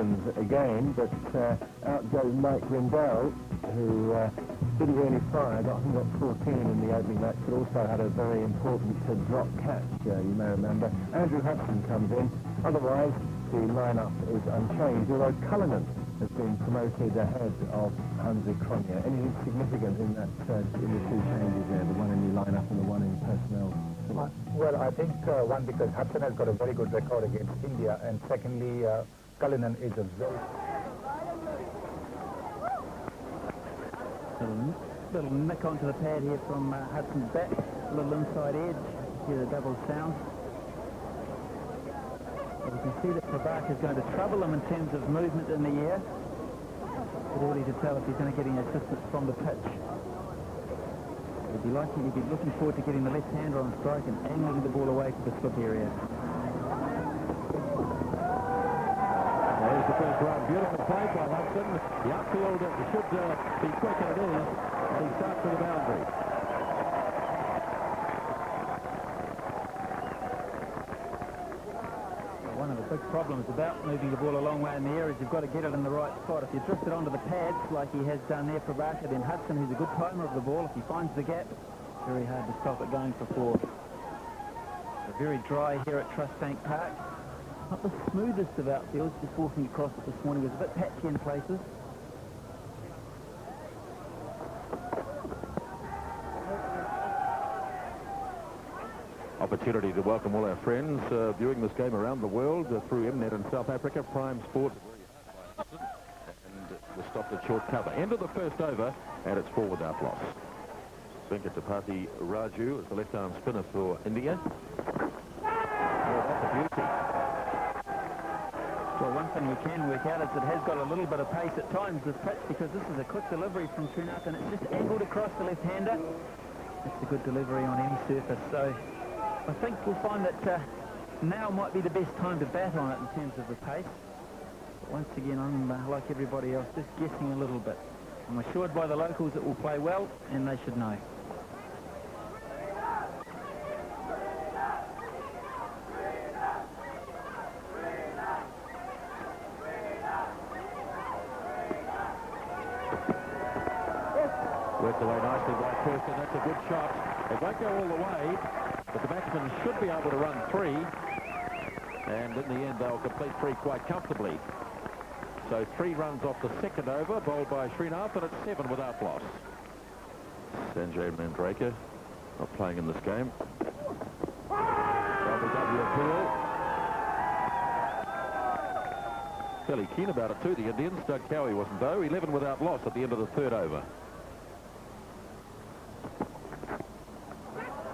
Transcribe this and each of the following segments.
Hutchins again, but out goes Mike Rindell, who didn't really fire. I think got 14 in the opening match, but also had a very important drop catch, you may remember. Andrew Hudson comes in. Otherwise, the lineup is unchanged, although Cullinan has been promoted ahead of Hansi Kronya. Anything significant in that in the two changes there, the one in the lineup and the one in personnel? Well, I think one, because Hudson has got a very good record against India, and secondly, Cullinan is a very... Little nick onto the pad here from Hudson's bat, a little inside edge, hear the double sound. But you can see that Prabhakar is going to trouble him in terms of movement in the air. It's early to tell if he's going to get any assistance from the pitch. He'd be looking forward to getting the left-hander on strike and angling the ball away to the slip area. There's the first run. Beautiful play by Hudson. The outfield should be quick, and it is. And he starts with the boundary. One of the big problems about moving the ball a long way in the air is you've got to get it in the right spot. If you drift it onto the pads like he has done there, Prabhakar, then Hudson, who's a good timer of the ball, if he finds the gap, very hard to stop it going for four. It's very dry here at Trust Bank Park. Not the smoothest of outfields, just walking across it this morning was a bit patchy in places. Opportunity to welcome all our friends viewing this game around the world through Mnet in South Africa. Prime Sport, and the stop at short cover. End of the first over, and it's 4 without loss. Venkatapati Raju is the left-arm spinner for India. Oh, that's a beauty. Well, one thing we can work out is it has got a little bit of pace at times, this pitch, because this is a quick delivery from Srinath, and it's just angled across the left-hander. It's a good delivery on any surface, so I think we'll find that now might be the best time to bat on it in terms of the pace. But once again, I'm like everybody else, just guessing a little bit. I'm assured by the locals it will play well, and they should know. Worked away nicely by Kirsten. That's a good shot. It won't go all the way, but the batsman should be able to run 3. And in the end, they'll complete 3 quite comfortably. So 3 runs off the second over, bowled by Srinath, and it's 7 without loss. Sanjay Mandraker not playing in this game. WW appeal. Fairly keen about it too, the Indians. Doug Cowie wasn't though. 11 without loss at the end of the third over.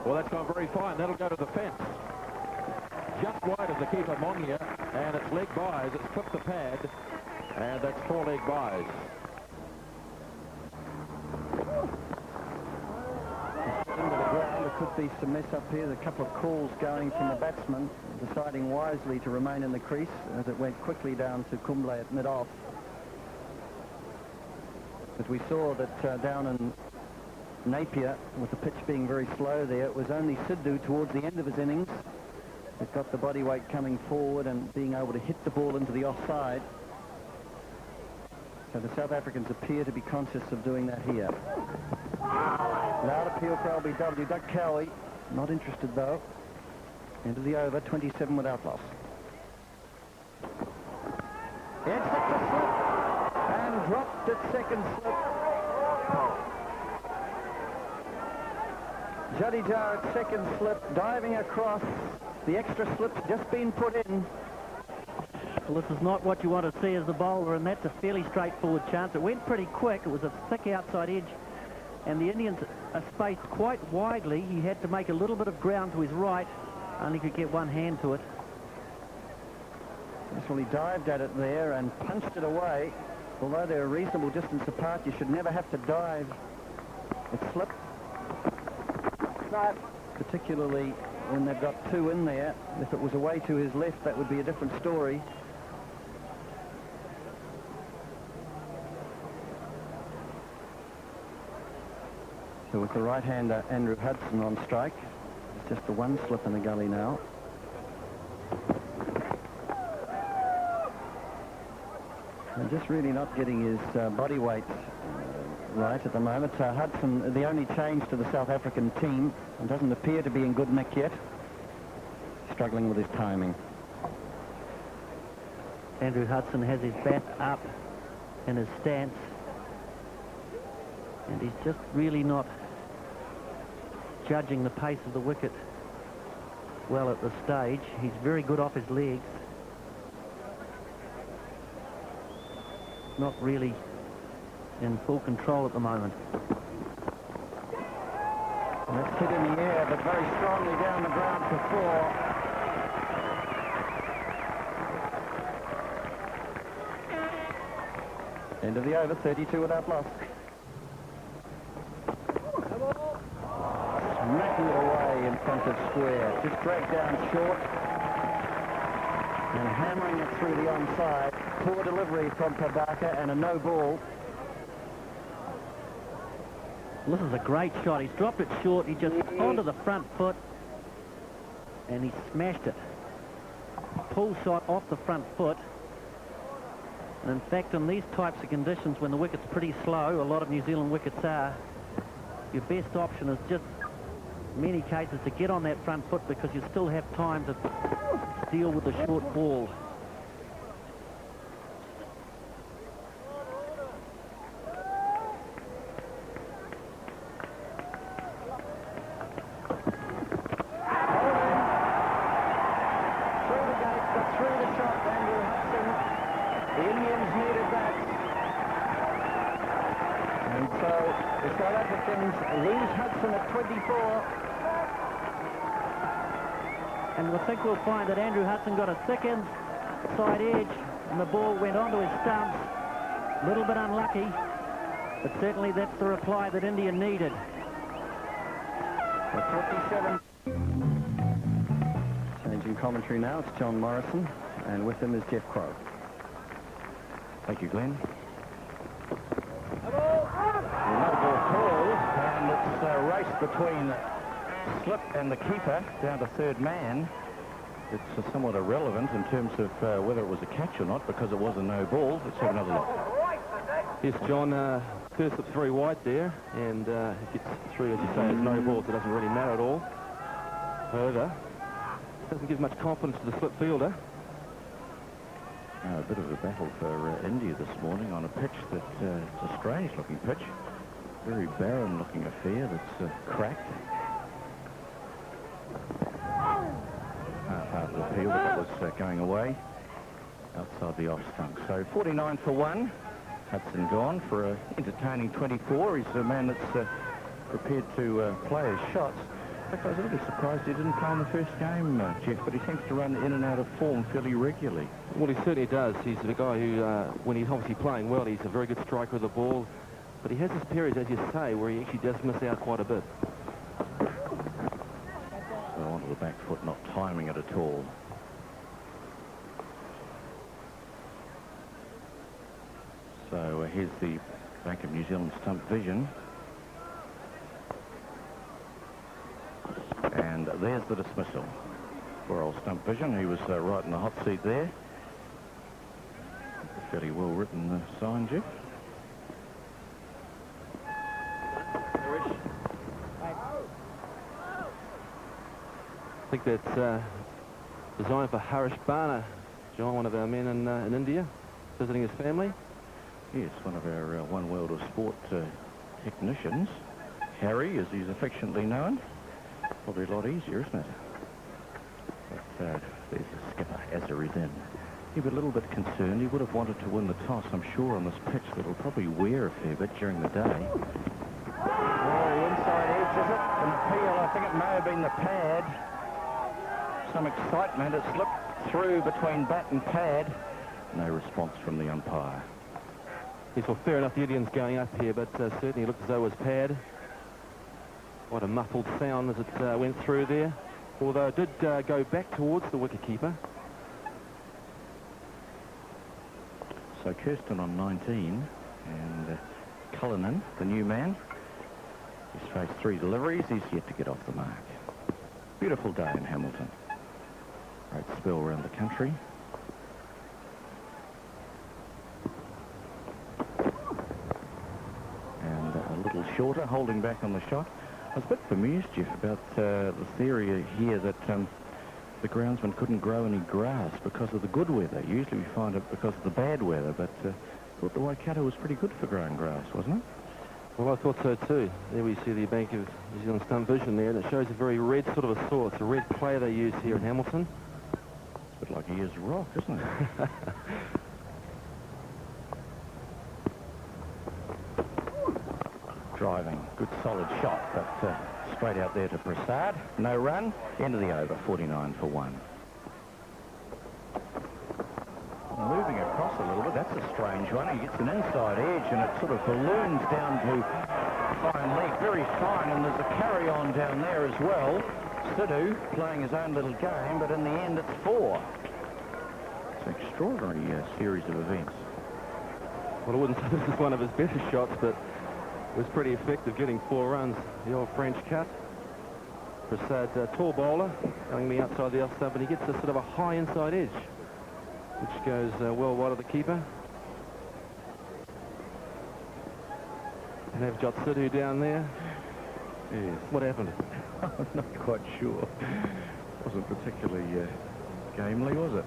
Well, that's gone very fine. That'll go to the fence. Just wide of the keeper, Mongia, and it's leg byes. It's clipped the pad, and that's 4 leg byes. Into the ground, there could be some mess up here. There's a couple of calls going from the batsman, deciding wisely to remain in the crease as it went quickly down to Kumble at mid-off. As we saw that down in Napier, with the pitch being very slow there, it was only Sidhu towards the end of his innings that got the body weight coming forward and being able to hit the ball into the offside. So the South Africans appear to be conscious of doing that here. Loud appeal for LBW. Doug Cowie, not interested though. Into the over, 27 without loss. It's hit the slip and dropped its second slip. Jadeja at second slip, diving across. The extra slip's just been put in. Well, this is not what you want to see as a bowler, and that's a fairly straightforward chance. It went pretty quick. It was a thick outside edge, and the Indians are spaced quite widely. He had to make a little bit of ground to his right, only could get one hand to it. Well, he dived at it there and punched it away. Although they're a reasonable distance apart, you should never have to dive. It slipped. Particularly when they've got 2 in there. If it was away to his left, that would be a different story. So with the right-hander Andrew Hudson on strike, it's just the 1 slip in the gully now. And just really not getting his body weight right at the moment. Hudson, the only change to the South African team, and doesn't appear to be in good nick yet. Struggling with his timing. Andrew Hudson has his bat up in his stance, and he's just really not judging the pace of the wicket well at this stage. He's very good off his legs. Not really in full control at the moment. And that's hit in the air, but very strongly down the ground for 4. End of the over, 32 without loss. Smacking it away in front of square. Just dragged down short and hammering it through the onside. Poor delivery from Padaka and a no ball. This is a great shot. He's dropped it short. He just onto the front foot and he smashed it. Pull shot off the front foot. And in fact, in these types of conditions, when the wicket's pretty slow, a lot of New Zealand wickets are, your best option is just, in many cases, to get on that front foot because you still have time to deal with the short ball. Lose Hudson at 24. And I think we'll find that Andrew Hudson got a thick inside edge and the ball went onto his stumps. A little bit unlucky, but certainly that's the reply that India needed. At 47. Changing commentary now, it's John Morrison, and with him is Jeff Crow. Thank you, Glenn. It's a race between Slip and the keeper down to third man. It's somewhat irrelevant in terms of whether it was a catch or not because it was a no ball. Let's have another look. Yes, John, first slip's very wide there, and it gets through, as you say, as no balls. It doesn't really matter at all. However, it doesn't give much confidence to the slip fielder. A bit of a battle for India this morning on a pitch that it's a strange-looking pitch. Very barren-looking affair that's cracked. Half of the field that was going away outside the off stump. So 49 for 1. Hudson gone for an entertaining 24. He's a man that's prepared to play his shots. In fact, I was a little surprised he didn't play in the first game, Jeff, but he seems to run in and out of form fairly regularly. Well, he certainly does. He's the guy who, when he's obviously playing well, he's a very good striker of the ball. But he has his periods, as you say, where he actually does miss out quite a bit. So onto the back foot, not timing it at all. So here's the Bank of New Zealand stump vision. And there's the dismissal for old stump vision. He was right in the hot seat there. Fairly well written sign, Jeff. I think that's designed for Harish Bana, John, one of our men in India, visiting his family. Yes, one of our One World of Sport technicians. Harry, as he's affectionately known. Probably a lot easier, isn't it? But there's the skipper, Azar is in. He was a little bit concerned. He would have wanted to win the toss, I'm sure, on this pitch that'll probably wear a fair bit during the day. Oh, inside edge, is it? An appeal, I think it may have been the pad. Some excitement. It slipped through between bat and pad. No response from the umpire. Yes, well, fair enough, the Indian's going up here, but certainly it looked as though it was pad. Quite a muffled sound as it went through there. Although it did go back towards the wicketkeeper. So Kirsten on 19 and Cullinan, the new man. He's faced 3 deliveries. He's yet to get off the mark. Beautiful day in Hamilton. Great spell around the country. shorter, holding back on the shot. I was a bit bemused, Jeff, about the theory here that the groundsman couldn't grow any grass because of the good weather. Usually we find it because of the bad weather, but I thought the Waikato was pretty good for growing grass, wasn't it? Well, I thought so too. There we see the Bank of New Zealand Stunt Vision there, and it shows a very red sort of a soil. It's a red clay they use here in Hamilton. It's a bit like Ayers Rock, isn't it? Driving, good solid shot, but straight out there to Prasad. No run, end of the over, 49 for 1. Moving across a little bit, that's a strange one. He gets an inside edge and it sort of balloons down to fine leg, very fine, and there's a carry-on down there as well. Sidhu playing his own little game, but in the end it's 4. It's an extraordinary series of events. Well, I wouldn't say this is one of his better shots, but it was pretty effective, getting 4 runs. The old French cut. Prasad, tall bowler, going the outside the off stump, and he gets a sort of a high inside edge, which goes well wide of the keeper. And they've got Sidhu down there. Yes. What happened? I'm not quite sure. Wasn't particularly gamely, was it?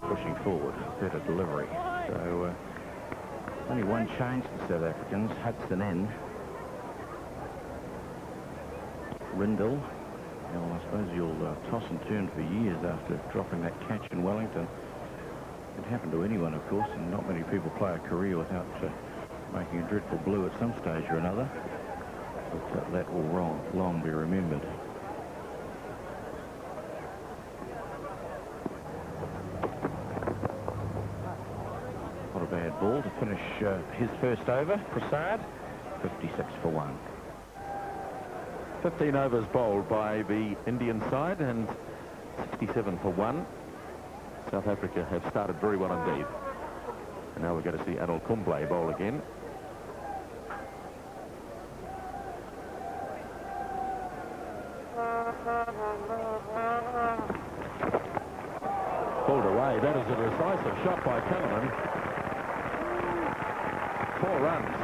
Pushing forward, better delivery. So only one change to South Africans. Hudson in. Rindle. Well, I suppose you'll toss and turn for years after dropping that catch in Wellington. It can happen to anyone, of course, and not many people play a career without making a dreadful blue at some stage or another. But that will long be remembered. Not a bad ball to finish his first over. Prasad, 56 for 1. 15 overs bowled by the Indian side and 67 for 1. South Africa have started very well indeed. And now we're going to see Anil Kumble bowl again. Pulled away. That is a decisive shot by Callanan. 4 runs.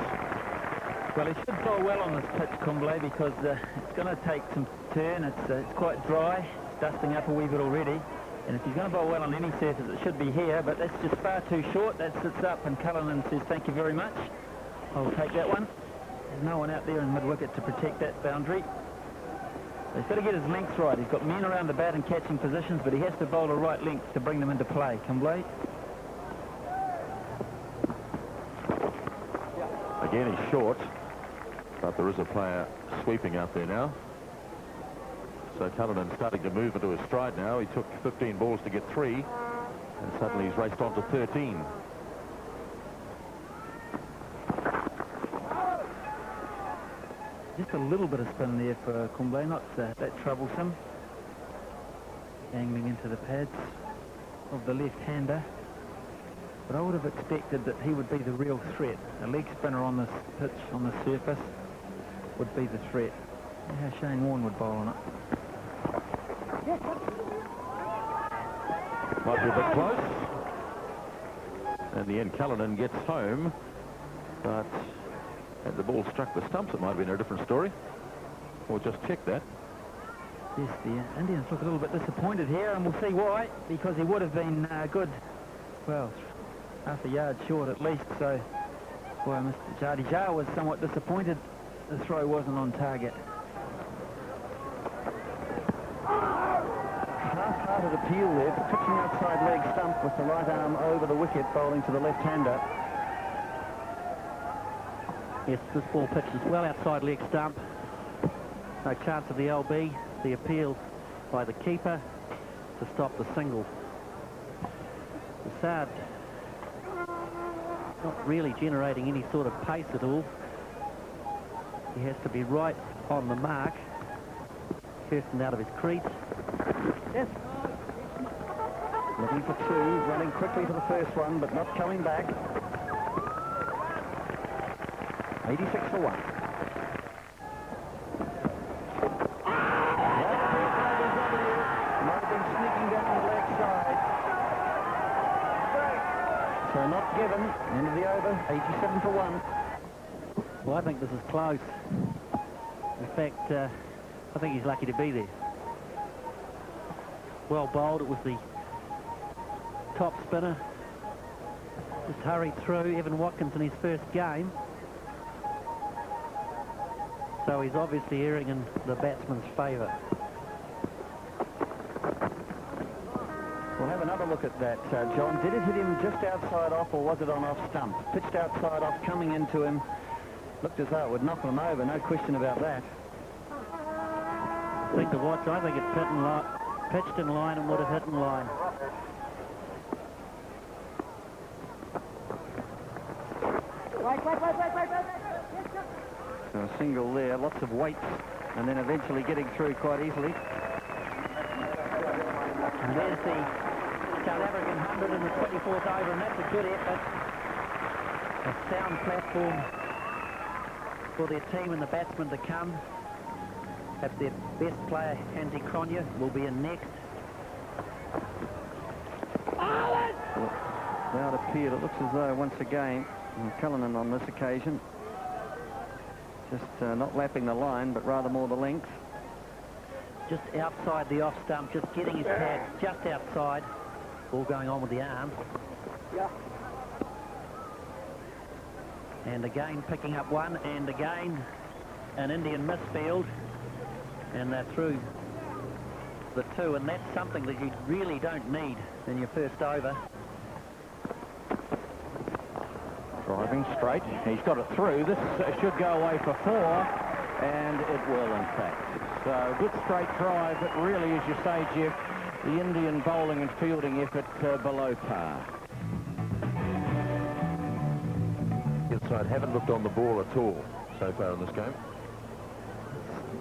Well, he should bowl well on this pitch, Kumble, because it's going to take some turn. It's quite dry. It's dusting up a wee bit already. And if he's going to bowl well on any surface, it should be here, but that's just far too short. That sits up, and Callanan says, thank you very much. I'll take that one. There's no one out there in mid-wicket to protect that boundary. He's got to get his length right. He's got men around the bat in catching positions, but he has to bowl the right length to bring them into play. Kumble. Again, he's short, but there is a player sweeping out there now. So Cullinan's starting to move into his stride now. He took 15 balls to get 3, and suddenly he's raced on to 13. Just a little bit of spin there for Kumble, not that troublesome. Angling into the pads of the left-hander. But I would have expected that he would be the real threat. A leg spinner on this pitch, on the surface, would be the threat. See how Shane Warne would bowl on it. Might be a bit close. In the end, Callanan gets home, but had the ball struck the stumps, it might have been a different story. We'll just check that. Yes, the Indians look a little bit disappointed here, and we'll see why. Because he would have been good, well, half a yard short at least. So, boy, Mr. Jadeja was somewhat disappointed the throw wasn't on target. Half-hearted appeal there for pitching outside leg stump with the right arm over the wicket, bowling to the left-hander. Yes, this ball pitches well outside leg stump. No chance of the LB. The appeal by the keeper to stop the single. Prasad not really generating any sort of pace at all. He has to be right on the mark. Kirsten out of his crease. Yes. Looking for 2, running quickly to the first one, but not coming back. 86 for 1. Might have been sneaking down the leg side. So not given. End of the over. 87 for 1. Well, I think this is close. In fact, I think he's lucky to be there. Well bowled. It was the top spinner. Just hurried through. Evan Watkins in his first game. So he's obviously erring in the batsman's favour. We'll have another look at that, John. Did it hit him just outside off, or was it on off stump? Pitched outside off, coming into him. Looked as though it would knock him over, no question about that. I think to watch, I think it's pitched in line and would have hit in line. So a single there, lots of weights, and then eventually getting through quite easily. And there's the South African 100 in the 24th over, and that's a good effort. A sound platform for their team and the batsmen to come. Have their best player, Hansi Cronje, will be in next. Now it appeared, it looks as though once again, Cullinan on this occasion, just not lapping the line, but rather more the length. Just outside the off stump, just getting his pad just outside. All going on with the arms. Yeah. And again picking up one, and again an Indian misfield. And they're through the two, and that's something that you really don't need in your first over. Driving straight. He's got it through. This should go away for 4, and it will, in fact. So, good straight drive, but really, as you say, Jeff, the Indian bowling and fielding effort below par. Inside haven't looked on the ball at all so far in this game.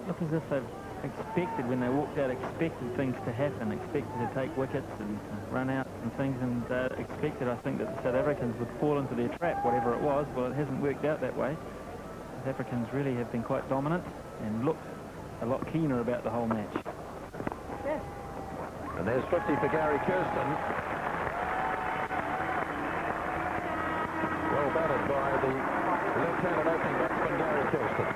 Look as if they've expected, when they walked out, expected things to happen, expected to take wickets and run out and things, and expected, I think, that the South Africans would fall into their trap, whatever it was. Well, it hasn't worked out that way. South Africans really have been quite dominant and looked a lot keener about the whole match. And there's 50 for Gary Kirsten. Well batted by the left-handed opening batsman, Gary Kirsten.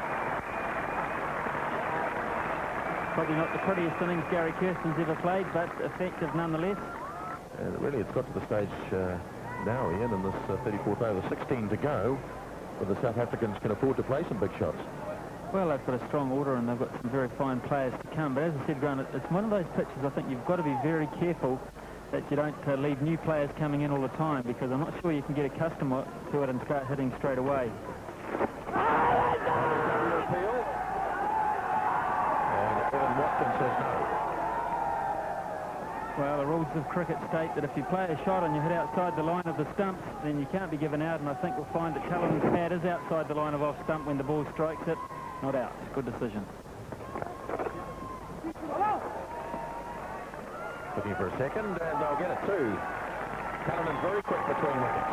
Probably not the prettiest innings Gary Kirsten's ever played, but effective nonetheless. Really, it's got to the stage now, Ian, in this 34th over, 16 to go, where the South Africans can afford to play some big shots. Well, they've got a strong order and they've got some very fine players to come. But as I said, Grant, it's one of those pitches I think you've got to be very careful that you don't leave new players coming in all the time, because I'm not sure you can get accustomed to it and start hitting straight away. And Watkins says no. Well, the rules of cricket state that if you play a shot and you hit outside the line of the stumps, then you can't be given out, and I think we'll find that Cullinan's pad is outside the line of off stump when the ball strikes it. Not out. Good decision. Looking for a second, and they'll get it too. Cullinan's very quick between wickets.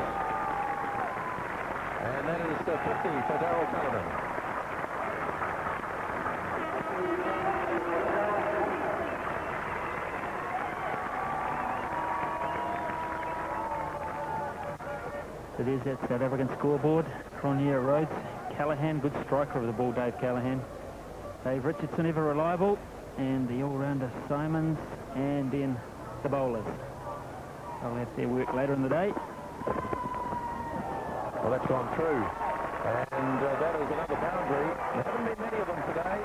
And that is 50 for Darryl Cullinan. So there's that South African scoreboard. Cronje, Rhodes, Callaghan, good striker of the ball, Dave Callaghan. Dave Richardson, ever reliable, and the all-rounder Simons, and then the bowlers. They'll have their work later in the day. Well, that's gone through, and that is another boundary. There haven't been many of them today,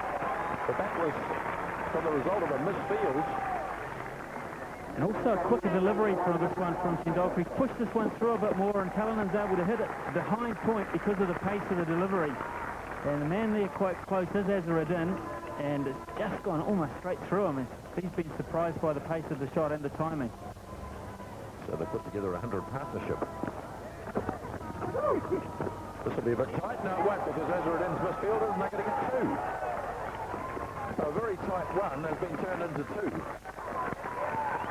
but that was from the result of a misfield. And also a quicker delivery from this one from Tendulkar. He's pushed this one through a bit more, and Cullinan's able to hit it behind point because of the pace of the delivery. And the man there quite close is Azharuddin, and it's just gone almost straight through him. He's been surprised by the pace of the shot and the timing. So they put together a 100 partnership. This will be a bit tight. No, it won't, because Azharuddin's misfield isn't going to get 2. So a very tight one has been turned into 2.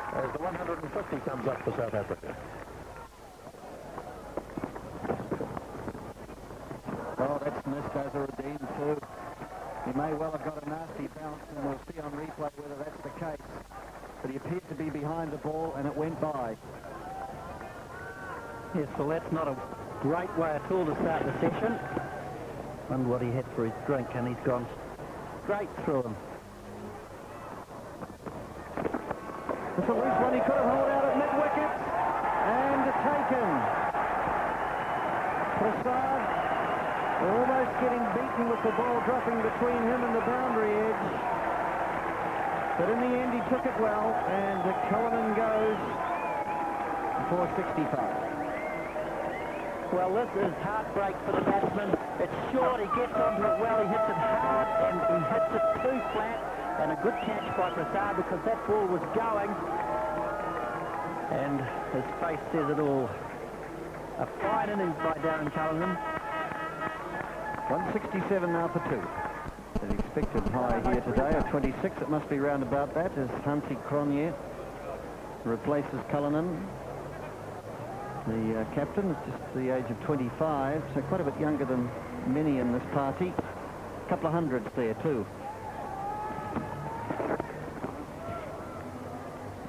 As the 150 comes up for South Africa. Oh, that's missed Azharuddin too. He may well have got a nasty bounce, and we'll see on replay whether that's the case. But he appeared to be behind the ball, and it went by. Yes, well, that's not a great way at all to start the session. Wondered what he had for his drink, and he's gone straight through him. It's a loose one. He could have hauled out at mid-wicket. And taken. Prasad almost getting beaten with the ball dropping between him and the boundary edge. But in the end, he took it well, and Cullinan goes for 65. Well, this is heartbreak for the batsman. It's short, he gets onto it well, he hits it hard, and he hits it too flat, and a good catch by Prasad because that ball was going. And his face says it all. A fine innings by Darren Cullinan. 167 now for 2. The expected high here today at 26. It must be round about that as Hansi Cronje replaces Cullinan. The captain is just the age of 25, so quite a bit younger than many in this party. A couple of hundreds there too.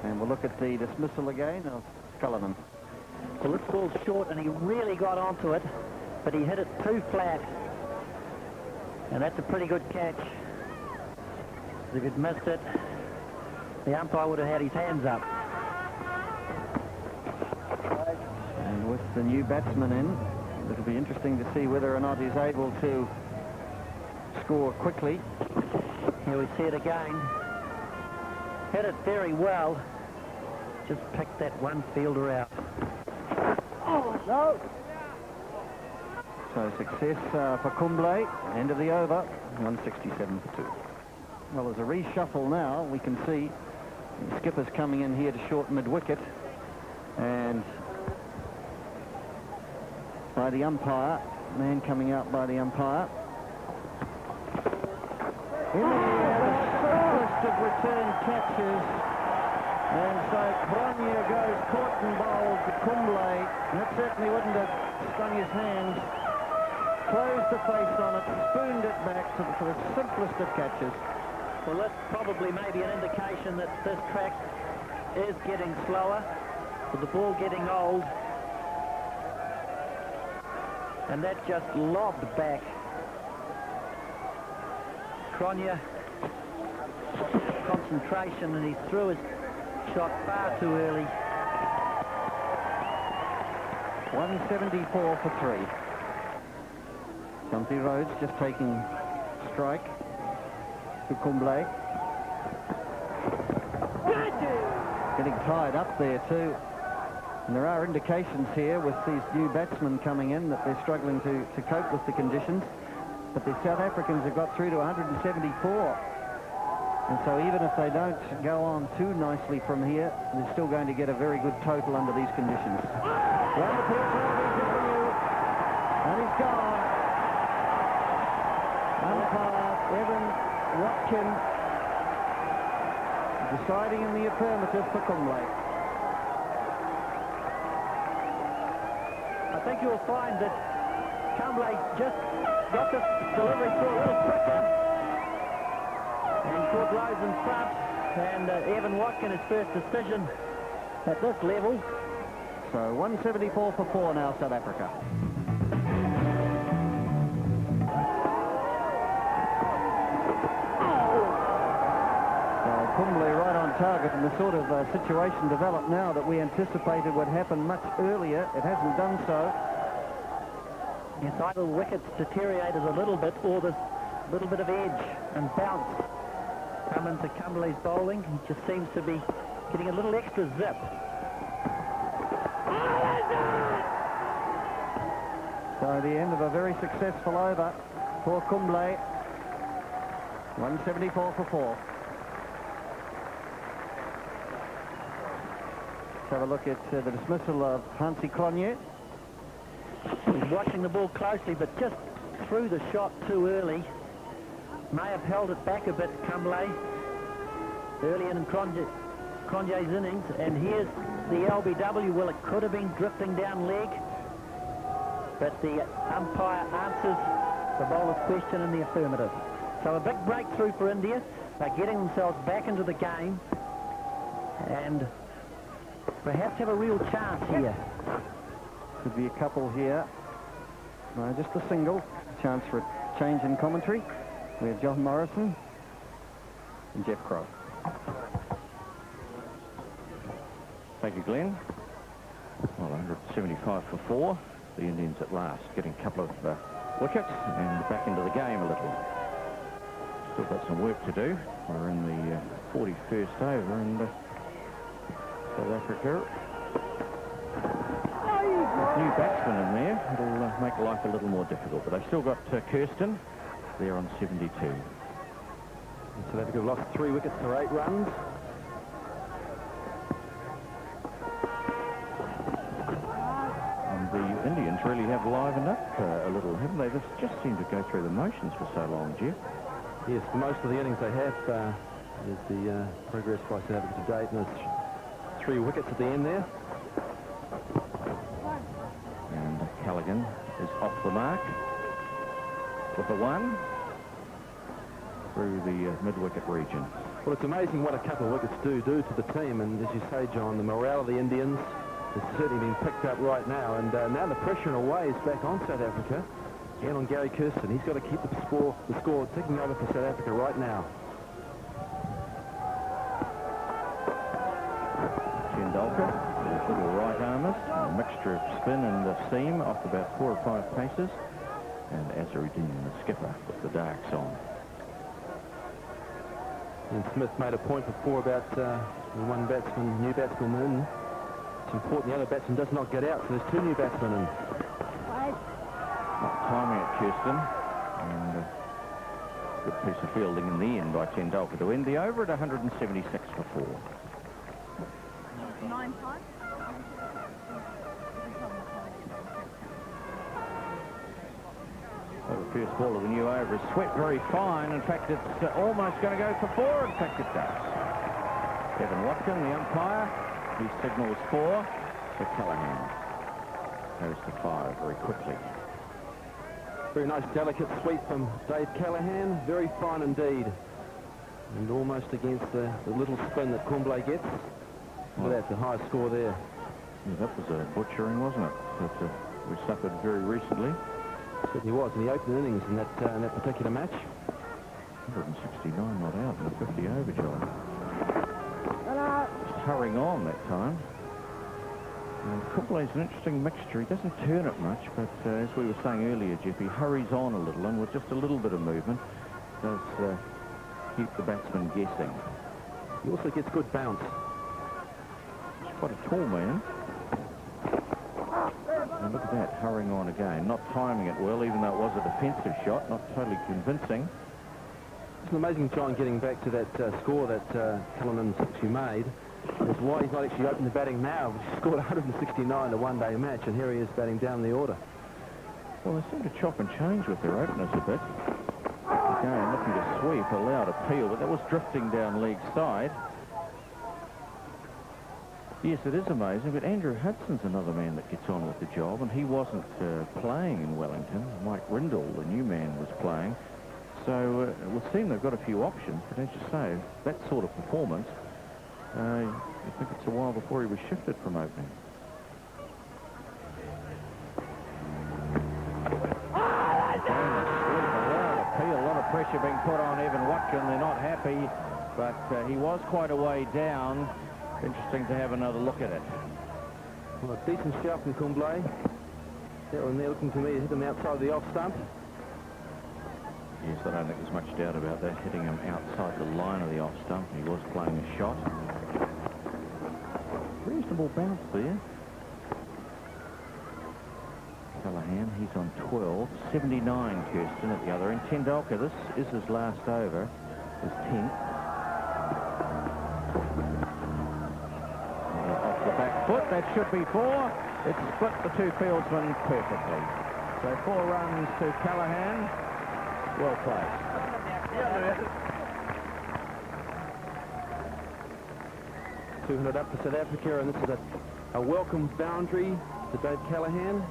And we'll look at the dismissal again of Cullinan. Well, this ball's short and he really got onto it, but he hit it too flat. And that's a pretty good catch. If he'd missed it, the umpire would have had his hands up. And with the new batsman in, it'll be interesting to see whether or not he's able to score quickly. Here we see it again. Hit it very well. Just picked that one fielder out. Oh, no! So success for Kumble. End of the over. 167 for 2. Well, there's a reshuffle now. We can see the skipper's coming in here to short mid-wicket. And by the umpire, man coming out by the umpire. In the simplest of return catches. And so Cronje goes caught and bowled to Kumble. That certainly wouldn't have stung his hands. Closed the face on it, spooned it back for the simplest of catches. Well, that's probably maybe an indication that this track is getting slower, with the ball getting old. And that just lobbed back. Cronje, concentration, and he threw his shot far too early. 174 for 3. Stumpy Rhodes just taking strike to Kumble. Getting tied up there too. And there are indications here with these new batsmen coming in that they're struggling to cope with the conditions. But the South Africans have got through to 174. And so even if they don't go on too nicely from here, they're still going to get a very good total under these conditions. Wonderful you. And he's gone. Umpire Evan Watkin deciding in the affirmative for Kumble. I think you'll find that Kumble just got this delivery through a little quicker and caught Rose in front, and Evan Watkin his first decision at this level. So 174 for 4 now, South Africa. Kumble right on target, and the sort of situation developed now that we anticipated would happen much earlier. It hasn't done so. Yes, either the wickets deteriorated a little bit, or this little bit of edge and bounce come into Kumble's bowling. He just seems to be getting a little extra zip. So the end of a very successful over for Kumble. 174 for 4. Let's have a look at the dismissal of Hansi Cronje. He's watching the ball closely, but just threw the shot too early. May have held it back a bit, Kumble, early in Cronje's innings. And here's the LBW. Well, it could have been drifting down leg, but the umpire answers the bowler's question in the affirmative. So a big breakthrough for India. They're getting themselves back into the game and perhaps have a real chance here. Could be a couple here. No, just a single. Chance for a change in commentary. We have John Morrison and Jeff Crow. Thank you, Glenn. Well, 175 for 4. The Indians at last getting a couple of wickets and back into the game a little. Still got some work to do. We're in the 41st over, and South Africa. With new batsmen in there, it'll make life a little more difficult. But they've still got Kirsten there on 72. South Africa have lost 3 wickets for 8 runs. And the Indians really have livened up a little, haven't they? They've just seemed to go through the motions for so long, Jeff. Yes, for most of the innings they have is the progress by South Africa to date, and there's 3 wickets at the end there. And Callaghan is off the mark with a 1 through the mid-wicket region. Well, it's amazing what a couple of wickets do to the team, and as you say, John, the morale of the Indians has certainly been picked up right now, and now the pressure in a way is back on South Africa and on Gary Kirsten. He's got to keep the score ticking over for South Africa right now. Tendulkar, little right armers, a mixture of spin and seam off about 4 or 5 paces, and Azharuddin, the skipper, with the darks on. And Smith made a point before about one batsman, new batsman in. It's important the other batsman does not get out, so there's 2 new batsmen in. Not timing it, Kirsten, and good piece of fielding in the end by Tendulkar to end the over at 176 for 4. 9 times. So the first ball of the new over is swept very fine. In fact, it's almost going to go for 4. In fact, it does. Evan Watkin, the umpire, he signals 4. So Callaghan goes to 5 very quickly. Very nice, delicate sweep from Dave Callaghan. Very fine indeed. And almost against the little spin that Kumble gets. Well, that's the highest score there. Yeah, that was a butchering, wasn't it? That we suffered very recently. Certainly was in the opening innings in that particular match. 169 not out in the 50 over, John. Just hurrying on that time. And Kumble's an interesting mixture. He doesn't turn it much, but as we were saying earlier, Jeff, he hurries on a little, and with just a little bit of movement, does keep the batsman guessing. He also gets good bounce. He's quite a tall man. And look at that, hurrying on again, not timing it well, even though it was a defensive shot, not totally convincing. It's an amazing John getting back to that score that Cullinan actually made. That's why he's not actually open to batting now. He scored 169 in a one-day match, and here he is batting down the order. Well, they seem to chop and change with their openers a bit. Again, looking to sweep, a loud appeal, but that was drifting down leg side. Yes, it is amazing, but Andrew Hudson's another man that gets on with the job, and he wasn't playing in Wellington. Mike Rindle, the new man, was playing. So it would seem they've got a few options, but as you say, that sort of performance, you think it's a while before he was shifted from opening. A lot of pressure being put on Evan Watkin. They're not happy, but he was quite a way down. Interesting to have another look at it. Well, a decent shot from Kumble. That one there looking to me to hit him outside the off stump. Yes, I don't think there's much doubt about that, hitting him outside the line of the off stump. He was playing a shot. Reasonable bounce there. Callaghan, he's on 12. 79, Kirsten at the other end. Tendulkar, this is his last over, his 10th. Off the back foot, that should be 4. It split the 2 fieldsmen perfectly. So 4 runs to Callaghan. Well played. 200 up for South Africa, and this is a welcome boundary to Dave Callaghan.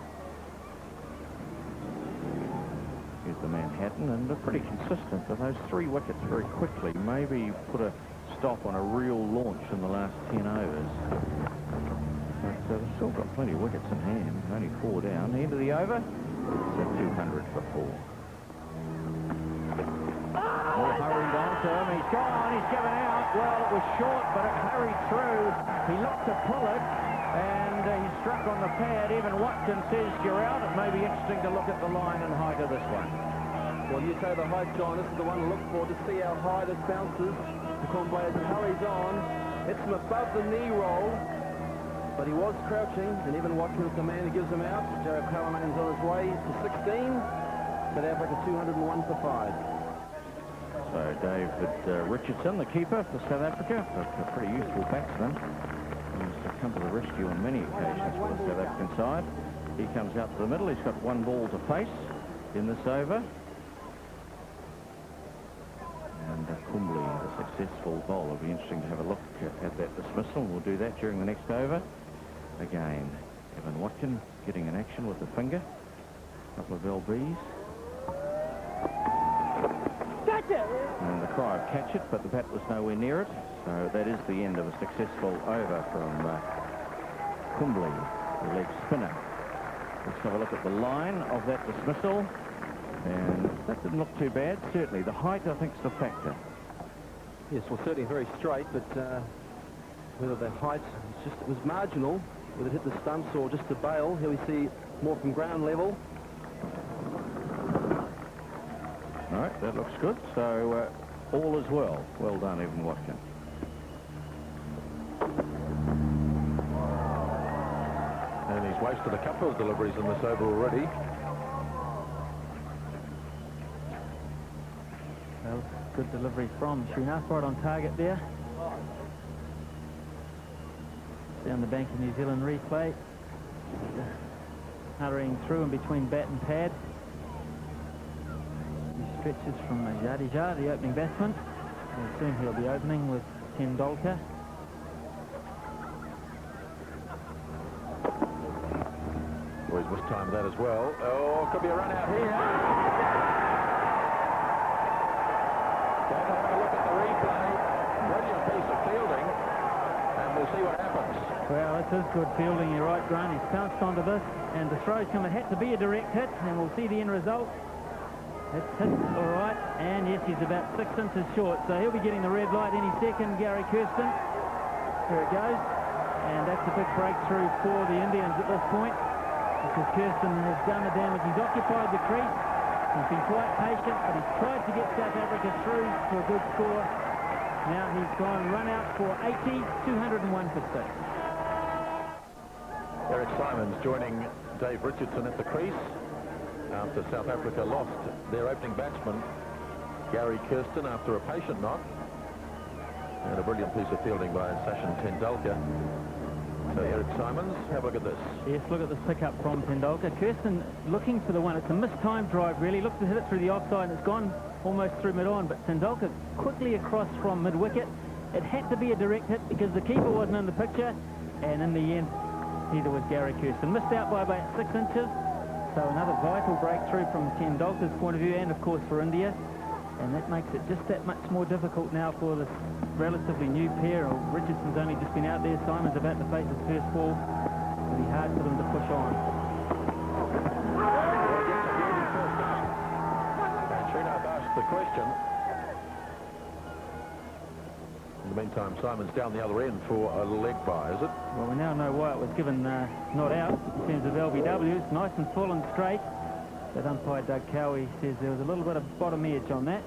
Here's the Manhattan, and they're pretty consistent. But those 3 wickets very quickly maybe put a stop on a real launch in the last 10 overs. But they've still got plenty of wickets in hand. Only 4 down. The end of the over, it's a 200 for 4. to him. He's gone, he's given out. Well, it was short, but it hurried through. He looked to pull it, and he struck on the pad. Even Watkins says, you're out. It may be interesting to look at the line and height of this one. Well, you say the height, John. This is the one to look for to see how high this bounces. The Combe as it hurries on. Hits him above the knee roll. But he was crouching, and even Watkins, the man who gives him out. Joe Palmerman's on his way to 16. South Africa 201 for 5. So David Richardson, the keeper for South Africa, a pretty useful batsman. He's come to the rescue on many occasions for the South African side. He comes out to the middle. He's got one ball to face in this over. And Kumble, a successful bowler. It'll be interesting to have a look at that dismissal. We'll do that during the next over. Again, Evan Watkin getting in action with the finger. A couple of LBs. Catch it! And the cry of catch it, but the bat was nowhere near it. So that is the end of a successful over from Kumble, the leg spinner. Let's have a look at the line of that dismissal. And that didn't look too bad, certainly. The height, I think, is the factor. Yes, well, certainly very straight, but whether the height it was marginal, whether it hit the stumps or just the bail. Here we see more from ground level. All right, that looks good. So all is well. Well done, Evan Watkin. And he's wasted a couple of deliveries in this over already. Well, good delivery from Srinath, right on target there. Down the bank of New Zealand replay. Hurrying through in between bat and pad. He stretches from Jadeja, the opening batsman. And soon he'll be opening with Tendolkar. Well, he's missed time of that as well. Oh, could be a run out here. Going to have a look at the replay. Brilliant piece of fielding. And we'll see what happens. Well, this is good fielding, you're right, Grant. He's pounced onto this, and the throw's going to have to be a direct hit, and we'll see the end result. It's hit all right, and yes, he's about 6 inches short, so he'll be getting the red light any second. Gary Kirsten. Here it goes, and that's a big breakthrough for the Indians at this point, because Kirsten has done the damage. He's occupied the crease. He's been quite patient, but he's tried to get South Africa through for a good score. Now he's gone run out for 80, 201 for 6. Eric Simons joining Dave Richardson at the crease after South Africa lost their opening batsman, Gary Kirsten, after a patient knock. And a brilliant piece of fielding by Sachin Tendulkar. So Eric Simons, have a look at this. Yes, look at this pickup from Tendulkar. Kirsten looking for the one. It's a mistimed drive, really. Looked to hit it through the offside, and it's gone almost through mid-on, but Tendulkar quickly across from mid-wicket. It had to be a direct hit because the keeper wasn't in the picture, and in the end, neither was Gary Kirsten. Missed out by about 6 inches, so another vital breakthrough from Tendulkar's point of view, and of course for India. And that makes it just that much more difficult now for this relatively new pair. Richardson's only just been out there. Simon's about to face his first ball. It'll be hard for them to push on. Srinath asked the question. In the meantime, Simon's down the other end for a leg by, is it? Well, we now know why it was given not out in terms of LBWs. Nice and full and straight. That umpire, Doug Cowie, says there was a little bit of bottom edge on that.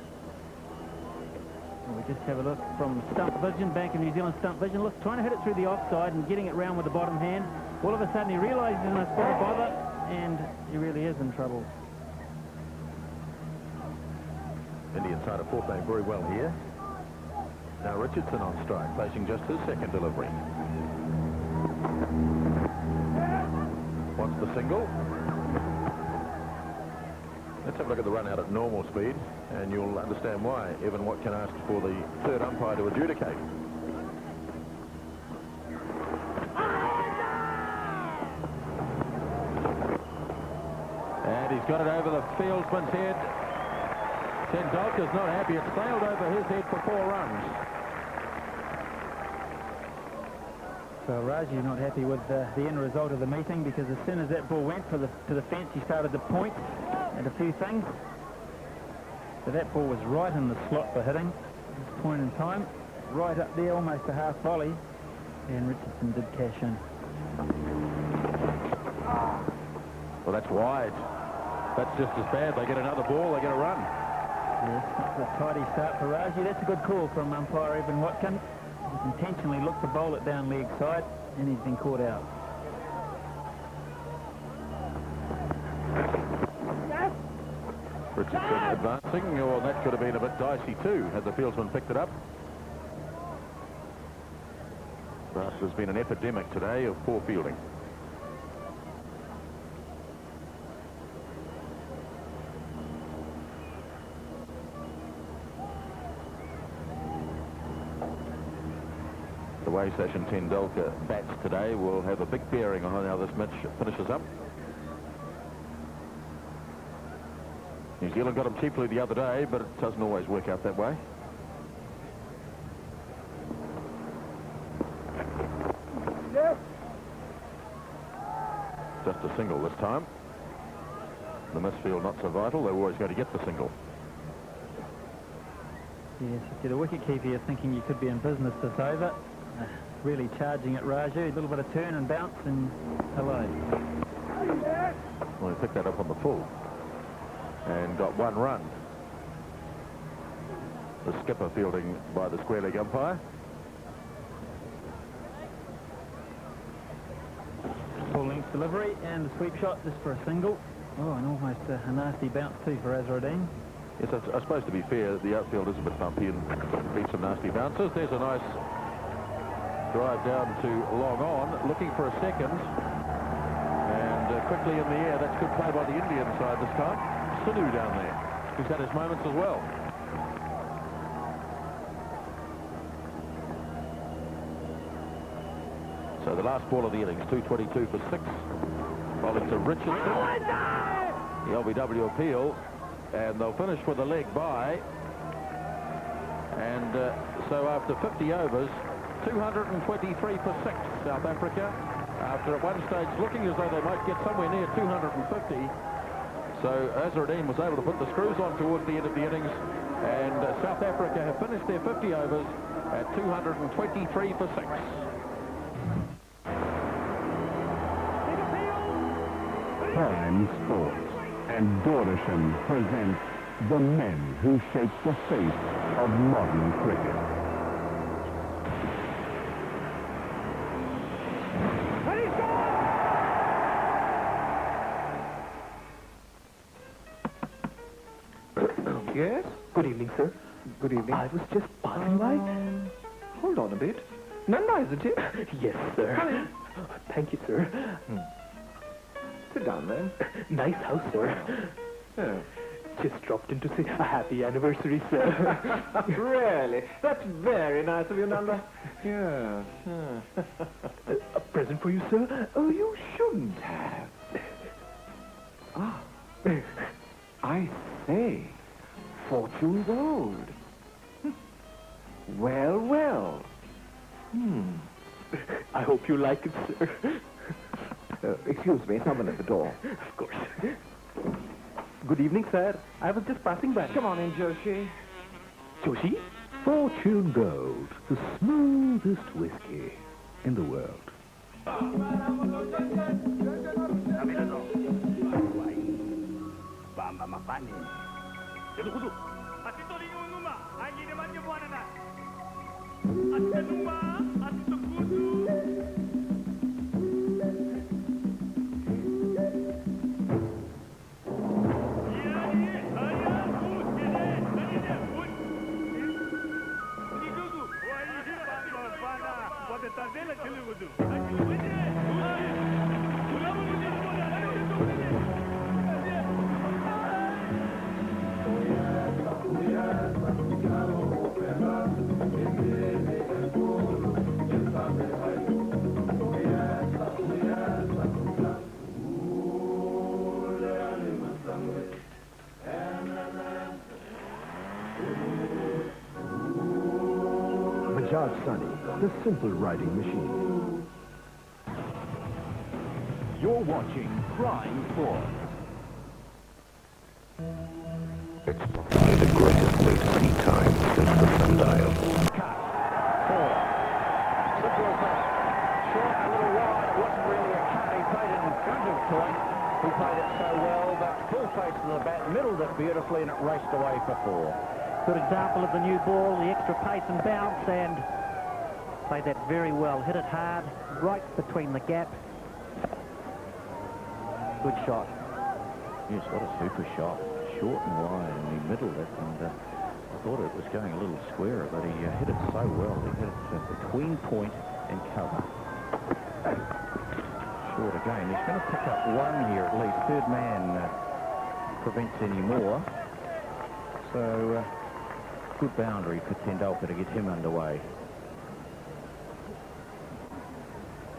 And we just have a look from stump vision, Bank of New Zealand stump vision. Look, trying to hit it through the offside and getting it round with the bottom hand. All of a sudden he realises he's in a spot of bother, and he really is in trouble. Indian side of four playing very well here. Now Richardson on strike, facing just his second delivery. Wants the single. Let's have a look at the run out at normal speed, and you'll understand why Evan Watkin asked for the third umpire to adjudicate. And he's got it over the fieldsman's head. Tendulkar's not happy. It's sailed over his head for 4 runs. So Raji not happy with the end result of the meeting, because as soon as that ball went to the fence, he started to point at a few things. So that ball was right in the slot for hitting. this point in time. Right up there, almost a half volley. And Richardson did cash in. Well, that's wide. That's just as bad. They get another ball, they get a run. Yes, that's a tidy start for Raji. That's a good call from umpire Evan Watkins. He's intentionally looked to bowl it down leg side, and he's been caught out. Richardson advancing, or that could have been a bit dicey too, had the fieldsman picked it up. But there's been an epidemic today of poor fielding. The way Sachin Tendulkar bats today will have a big bearing on how this match finishes up. New Zealand got him cheaply the other day, but it doesn't always work out that way. Just a single this time. The misfield not so vital. They're always going to get the single. Yes, if you're the wicketkeeper, you're thinking you could be in business this over. Really charging at Raju. A little bit of turn and bounce, and hello. Well, he picked that up on the full and got one run. The skipper fielding by the square leg umpire. Full length delivery and a sweep shot just for a single. Oh, and almost a nasty bounce too for Azharuddin. Yes, I suppose to be fair, the outfield is a bit bumpy and beats some nasty bounces. There's a nice drive down to long on, looking for a second. And quickly in the air, that's good play by the Indian side this time. Sinu down there, who's had his moments as well. So the last ball of the innings, 222 for 6. Bowling to Richardson. The LBW appeal, and they'll finish with a leg by. And so after 50 overs, 223 for 6, South Africa. After at one stage looking as though they might get somewhere near 250. So Azharuddin was able to put the screws on towards the end of the innings, and South Africa have finished their 50 overs at 223 for 6. Prime Sports and Doordarshan presents the men who shape the face of modern cricket. Yes? Good evening, sir. Good evening. I was just passing by. Hold on a bit. Nanda, isn't it? Yes, sir. Come in. Thank you, sir. Sit down, then. Nice house, sir. Oh. Just dropped in to say a happy anniversary, sir. Really? That's very nice of you, Nanda. Yeah. A present for you, sir? Oh, you shouldn't have. Ah. I say. Fortune's old. Well, well. I hope you like it, sir. Excuse me, someone at the door. Of course. Good evening, sir. I was just passing by. Come on in, Joshi. Joshi? Fortune Gold, the smoothest whiskey in the world. Bajaj Sunny, the simple riding machine. You're watching Prime Sports. It's probably the greatest we've seen time since the Lonsdale. Cut. 4. Simple as that. Short, a little wide. It wasn't really a cut. He played it in front of point. He played it so well, but full face to the bat, middled it beautifully, and it raced away for 4. Good example of the new ball, the extra pace and bounce, and played that very well. Hit it hard, right between the gaps. Good shot. Yes, what a super shot. Short and wide, and he middled it, and I thought it was going a little squarer, but he hit it so well. He hit it between point and cover. Short again. He's going to pick up 1 here at least. Third man prevents any more. So, good boundary for Tendulkar to get him underway.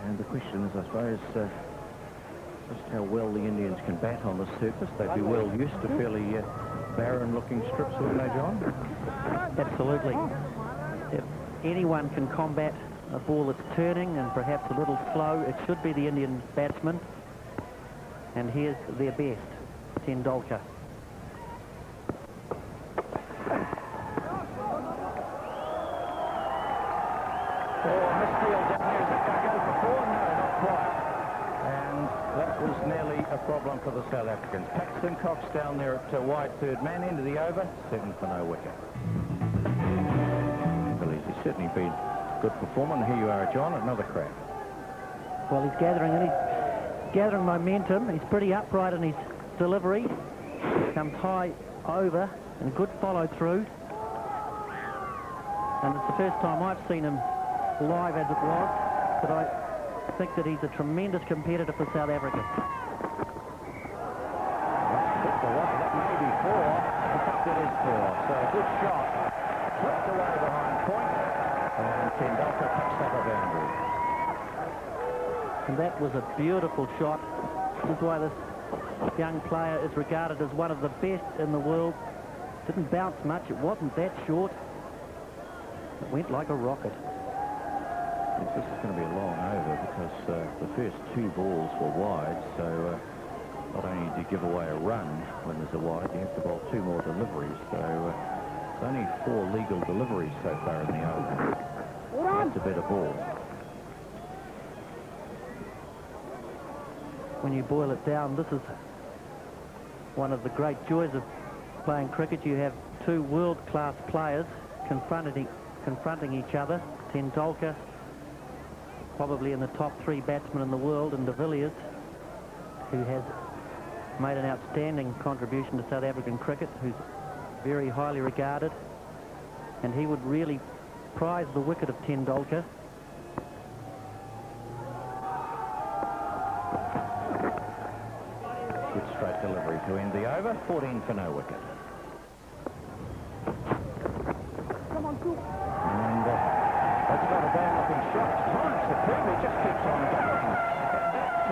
And the question is, I suppose, just how well the Indians can bat on the surface. They'd be well used to fairly barren-looking strips, wouldn't they, John? Absolutely. If anyone can combat a ball that's turning and perhaps a little slow, it should be the Indian batsman. And here's their best, Tendulkar. Misfield down here. Is it going to go for 4? No, not quite. And that was nearly a problem for the South Africans. Pat Simcox down there at wide third man, into the over, 7 for no wicket. He's certainly been a good performer. And here you are, John, another crack. Well, he's gathering momentum. He's pretty upright in his delivery. Comes high over and good follow through. And it's the first time I've seen him live as it was, but I think that he's a tremendous competitor for South Africa. That may be 4. In fact, it is 4. So a good shot. Flipped away behind point. And Tendulkar picks up a boundary. And that was a beautiful shot. This is why this young player is regarded as one of the best in the world. Didn't bounce much. It wasn't that short. It went like a rocket. This is going to be a long over because the first 2 balls were wide, so not only do you give away a run when there's a wide, you have to bowl 2 more deliveries, so it's only 4 legal deliveries so far in the over. That's a better ball. When you boil it down, this is one of the great joys of playing cricket. You have 2 world-class players confronting each other. Tendulkar, probably in the top 3 batsmen in the world, and de Villiers, who has made an outstanding contribution to South African cricket, who's very highly regarded, and he would really prize the wicket of Tendulkar. Good straight delivery to end the over, 14 for no wicket. And that's not a bad-looking shot. Times superbly, just keeps on going.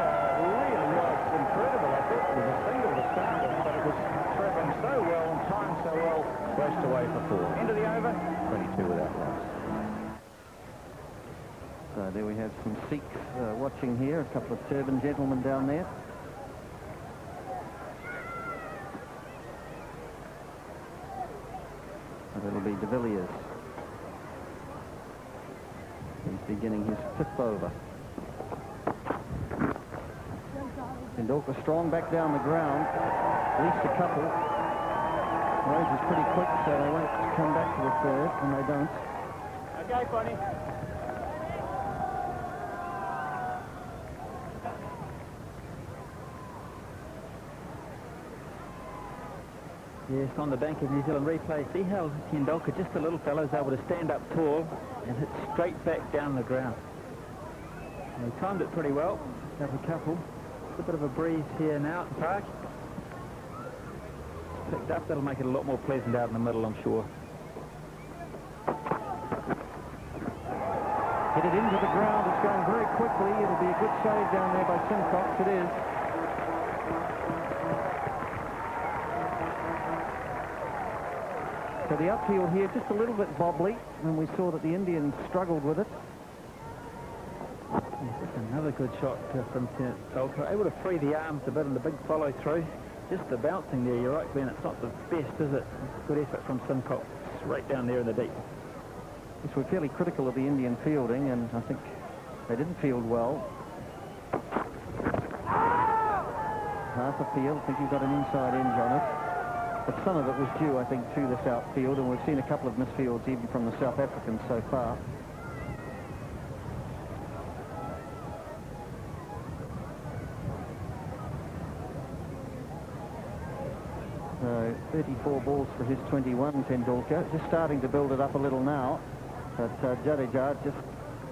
That really was incredible. I thought it was a single to start with, but it was travelling so well and timed so well, raced away for 4. Into the over, 22 without loss. So there we have some Sikhs watching here, a couple of turban gentlemen down there. And it'll be de Villiers. He's beginning his 5th over. Tendulkar strong back down the ground, at least a couple. Rose is pretty quick, so they won't come back to the 3rd, and they don't. Okay, Bonnie. Yes, on the bank of New Zealand replay. See how Tendulkar, just a little fellow, is able to stand up tall and hit straight back down the ground. And he timed it pretty well. Have a couple. It's a bit of a breeze here now at the park. Picked up. That'll make it a lot more pleasant out in the middle, I'm sure. Hit it into the ground. It's going very quickly. It'll be a good save down there by Simcox. It is. So the upfield here just a little bit bobbly, and we saw that the Indians struggled with it. Yes, another good shot from Tendulkar. Able to free the arms a bit in the big follow through. Just the bouncing there, you're right, Glenn. It's not the best, is it? Good effort from Simcox. Right down there in the deep. Yes, we're fairly critical of the Indian fielding, and I think they didn't field well. Half a field, I think he got an inside edge on it. But some of it was due, I think, to this outfield, and we've seen a couple of misfields even from the South Africans so far. So 34 balls for his 21, Tendulkar. Just starting to build it up a little now. But Jadeja just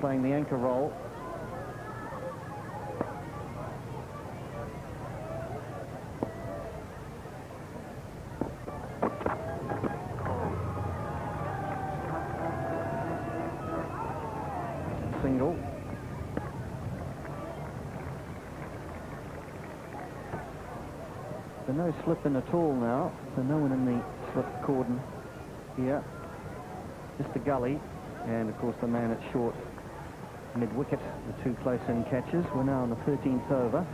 playing the anchor role. Single. So no slip in at all now. So no one in the slip cordon here. Just a gully. And, of course, the man at short mid-wicket, the two close-in catches. We're now on the 13th over.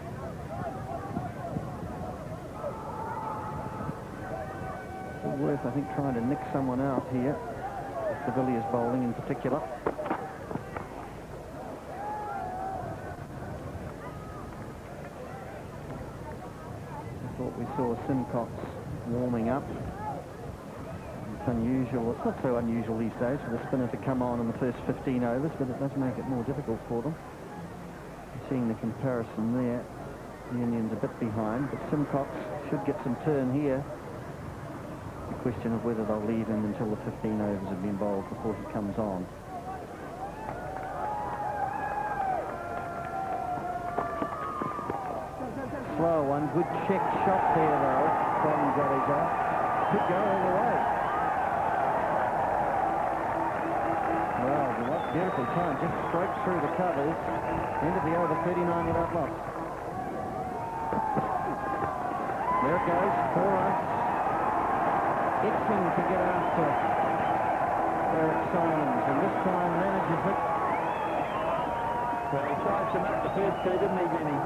It's worth, I think, trying to nick someone out here. De Villiers bowling in particular. I thought we saw Simcox warming up. It's unusual. It's not so unusual these days for the spinner to come on in the first 15 overs, but it does make it more difficult for them. Seeing the comparison there, the Indians a bit behind, but Simcox should get some turn here. The question of whether they'll leave him until the 15 overs have been bowled before he comes on. Slow one, good check shot there though from Jadeja. Could go all the way. Well, what beautiful time, just straight through the covers. End of the over, 39 without loss. There it goes, 4 runs. Itching to get after Eric Simons, and this time manages it. Well, he tried to make the first two, didn't he, Benny?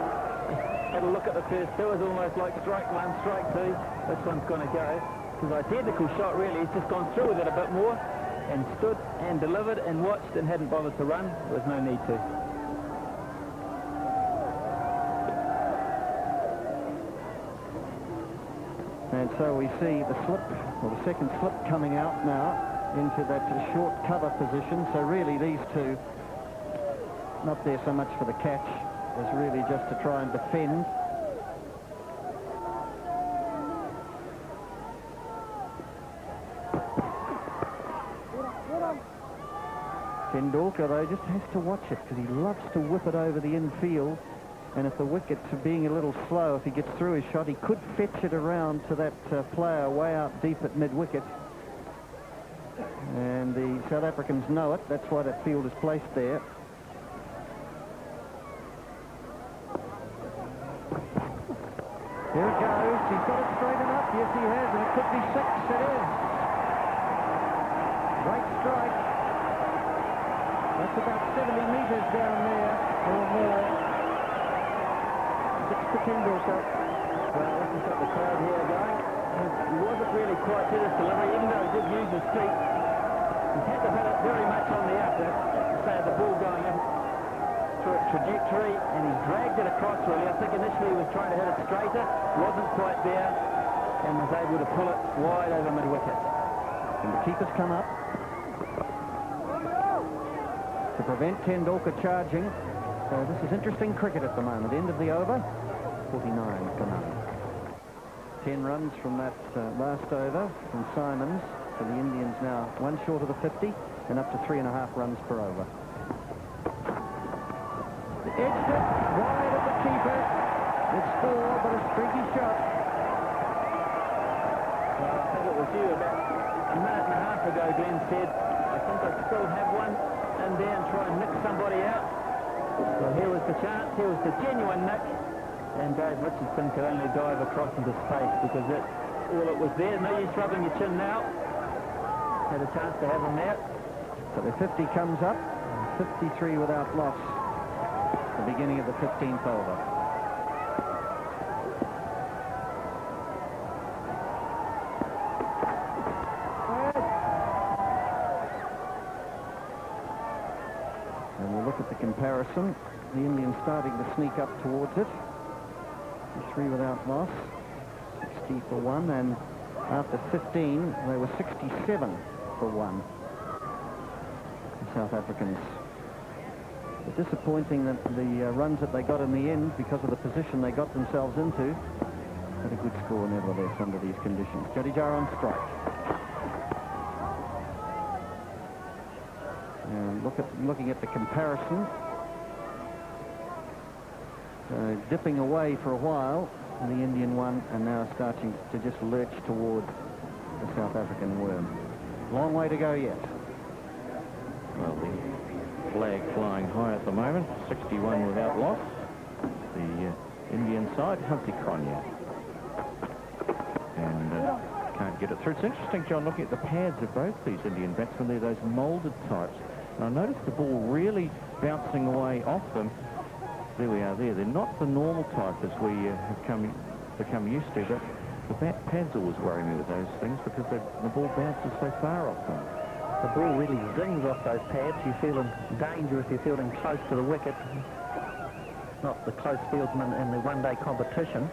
Had a look at the first two, it was almost like strike one, strike two. This one's going to go. It was an identical shot, really. He's just gone through with it a bit more and stood and delivered and watched and hadn't bothered to run. There was no need to. And so we see the slip, or the second slip coming out now into that short cover position. So really these two, not there so much for the catch, as really just to try and defend. Tendulkar, though, just has to watch it because he loves to whip it over the infield. And if the wicket's being a little slow, if he gets through his shot, he could fetch it around to that player way out deep at mid-wicket. And the South Africans know it. That's why that field is placed there. Here it goes. He's got it straight enough. Yes, he has. And it could be 6. It is. Great strike. That's about 70 metres down there or more. 6 to Tendulkar. Well, this has got the crowd here going. He wasn't really quite to this delivery, even though he did use his feet. He had to hit it very much on the up, say the ball going in through its trajectory, and he dragged it across really. I think initially he was trying to hit it straighter, wasn't quite there, and was able to pull it wide over mid-wicket. And the keepers come up to prevent Tendulkar charging. So this is interesting cricket at the moment. End of the over, 49 for none. 10 runs from that last over from Simons. So the Indians now 1 short of the 50 and up to 3.5 runs per over. Edged it wide of the keeper. It's 4, but a streaky shot. Well, I think it was you about a minute and a half ago, Glenn said, I think I still have one in there and try and nick somebody out. Well, here was the chance, here was the genuine nick, and Dave Richardson could only dive across into space because that's all it was there. No use rubbing your chin now. Had a chance to have him there. So the 50 comes up, 53 without loss. The beginning of the 15th over. And we'll look at the comparison. The Indians starting to sneak up towards it. 3 without loss, 60 for 1, and after 15, they were 67 for 1. The South Africans. But disappointing that the runs that they got in the end, because of the position they got themselves into, had a good score nevertheless under these conditions. Jadeja on strike. And looking at the comparison, dipping away for a while, the Indian one, and now starting to just lurch toward the South African worm. Long way to go yet. Well, the flag flying high at the moment, 61 without loss. The Indian side, Humphrey Cronje. And can't get it through. It's interesting, John, looking at the pads of both these Indian batsmen. They're those moulded types. And I noticed the ball really bouncing away off them. There we are there. They're not the normal type as we have become used to, but the pads always worry me with those things because the ball bounces so far off them. The ball really zings off those pads. You feel in danger if you're fielding close to the wicket. Not the close fieldsman in the one-day competition,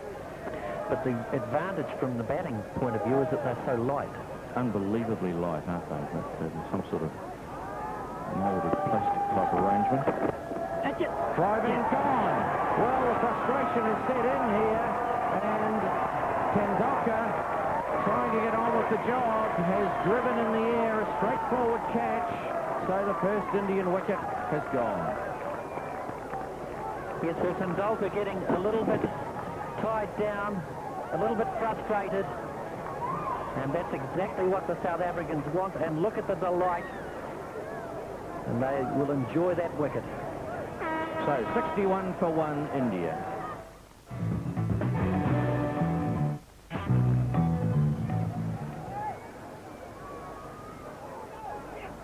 but the advantage from the batting point of view is that they're so light. Unbelievably light, aren't they? There's some sort of moulded plastic type arrangement. Driving gone. Well, the frustration is set in here, and Tendulkar, trying to get on with the job, has driven in the air a straightforward catch, so the first Indian wicket has gone. Yes, so Tendulkar getting a little bit tied down, a little bit frustrated, and that's exactly what the South Africans want. And look at the delight, and they will enjoy that wicket. So 61 for 1 India.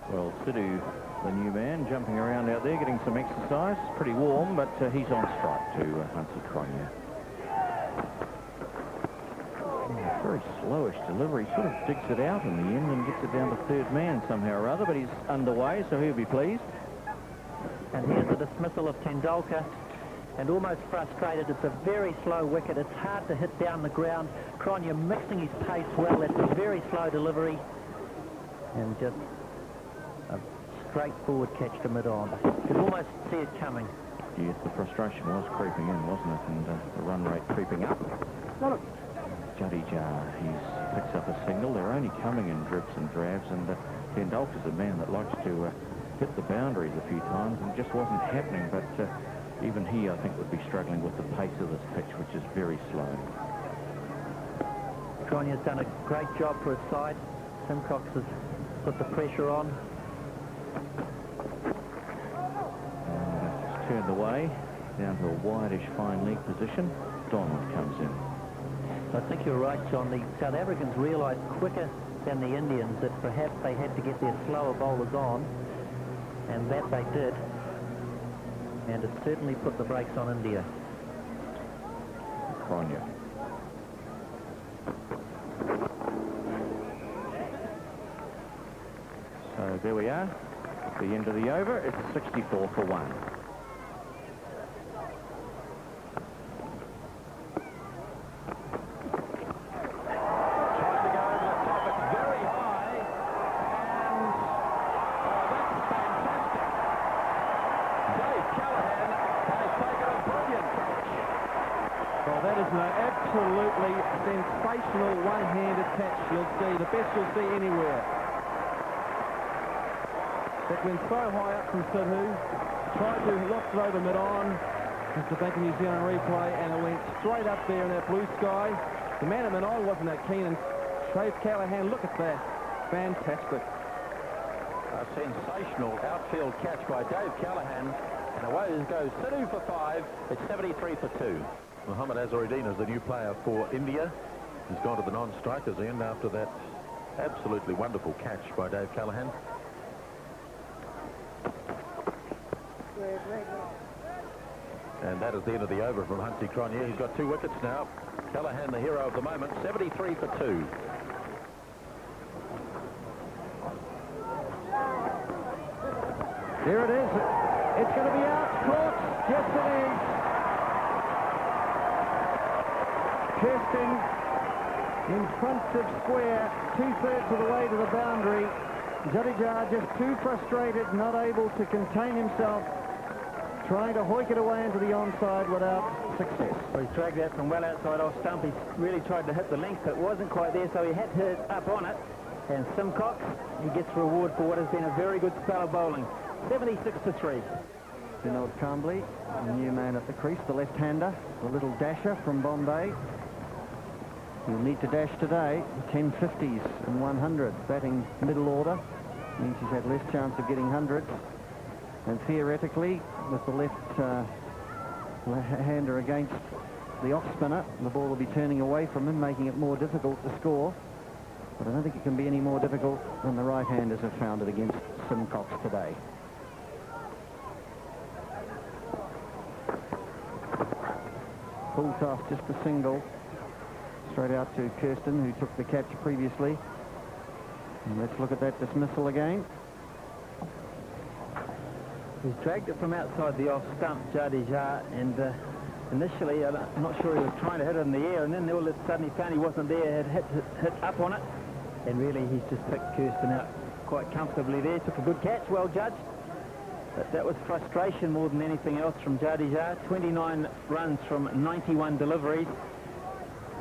Well, Sidhu, the new man, jumping around out there, getting some exercise. Pretty warm, but he's on strike to Humphrey Cronje. Very slowish delivery. Sort of digs it out in the end and gets it down to third man somehow or other, but he's underway, so he'll be pleased. And here's the dismissal of Tendulkar, and almost frustrated. It's a very slow wicket. It's hard to hit down the ground. Cronje mixing his pace well. That's a very slow delivery, and just a straightforward catch to mid-on. You could almost see it coming. Yes, the frustration was creeping in, wasn't it? And the run rate creeping up. Jadeja, he picks up a single. They're only coming in dribs and drabs, and Tendulkar's a man that likes to hit the boundaries a few times, and it just wasn't happening. But even he, I think, would be struggling with the pace of this pitch, which is very slow. Cronje's done a great job for his side. Simcox has put the pressure on. Just turned away, down to a wide-ish fine leg position. Donald comes in. I think you're right, John. The South Africans realised quicker than the Indians that perhaps they had to get their slower bowlers on, and that they did. And it certainly put the brakes on India. Cronje. So there we are. The end of the over. It's 64 for 1. Absolutely sensational one-handed catch, you'll see, the best you'll see anywhere. It went so high up from Sidhu, tried to loft it over mid-on, Mr. Bank of New Zealand replay, and it went straight up there in that blue sky. The man at mid-on wasn't that keen, and Dave Callaghan, look at that, fantastic. A sensational outfield catch by Dave Callaghan, and away goes Sidhu for 5. It's 73 for 2. Mohammad Azharuddin is the new player for India. He's gone to the non-strikers end after that absolutely wonderful catch by Dave Callaghan. And that is the end of the over from Humphrey Cronje. He's got 2 wickets now. Callaghan, the hero of the moment, 73 for 2. Here it is. It's going to be out, caught. Yes, it is. Kirsten in front of square, 2/3 of the way to the boundary. Jadeja just too frustrated, not able to contain himself, trying to hoik it away into the onside without success. Well, he's dragged that from well outside off stump. He's really tried to hit the length, but it wasn't quite there, so he had to hit up on it. And Simcox, he gets reward for what has been a very good spell of bowling. 76-3. Vinod Kambli, the new man at the crease, the left-hander, the little dasher from Bombay. He'll need to dash today, 10 50s and 100s. Batting middle order means he's had less chance of getting hundreds. And theoretically, with the left-hander against the off-spinner, the ball will be turning away from him, making it more difficult to score. But I don't think it can be any more difficult than the right-handers have found it against Simcox today. Full toss, just a single. Straight out to Kirsten, who took the catch previously. And let's look at that dismissal again. He's dragged it from outside the off stump, Jadeja, and initially, I'm not sure he was trying to hit it in the air, and then all of a sudden he found he wasn't there, had hit up on it, and really he's just picked Kirsten out quite comfortably there. Took a good catch, well judged. But that was frustration more than anything else from Jadeja. 29 runs from 91 deliveries.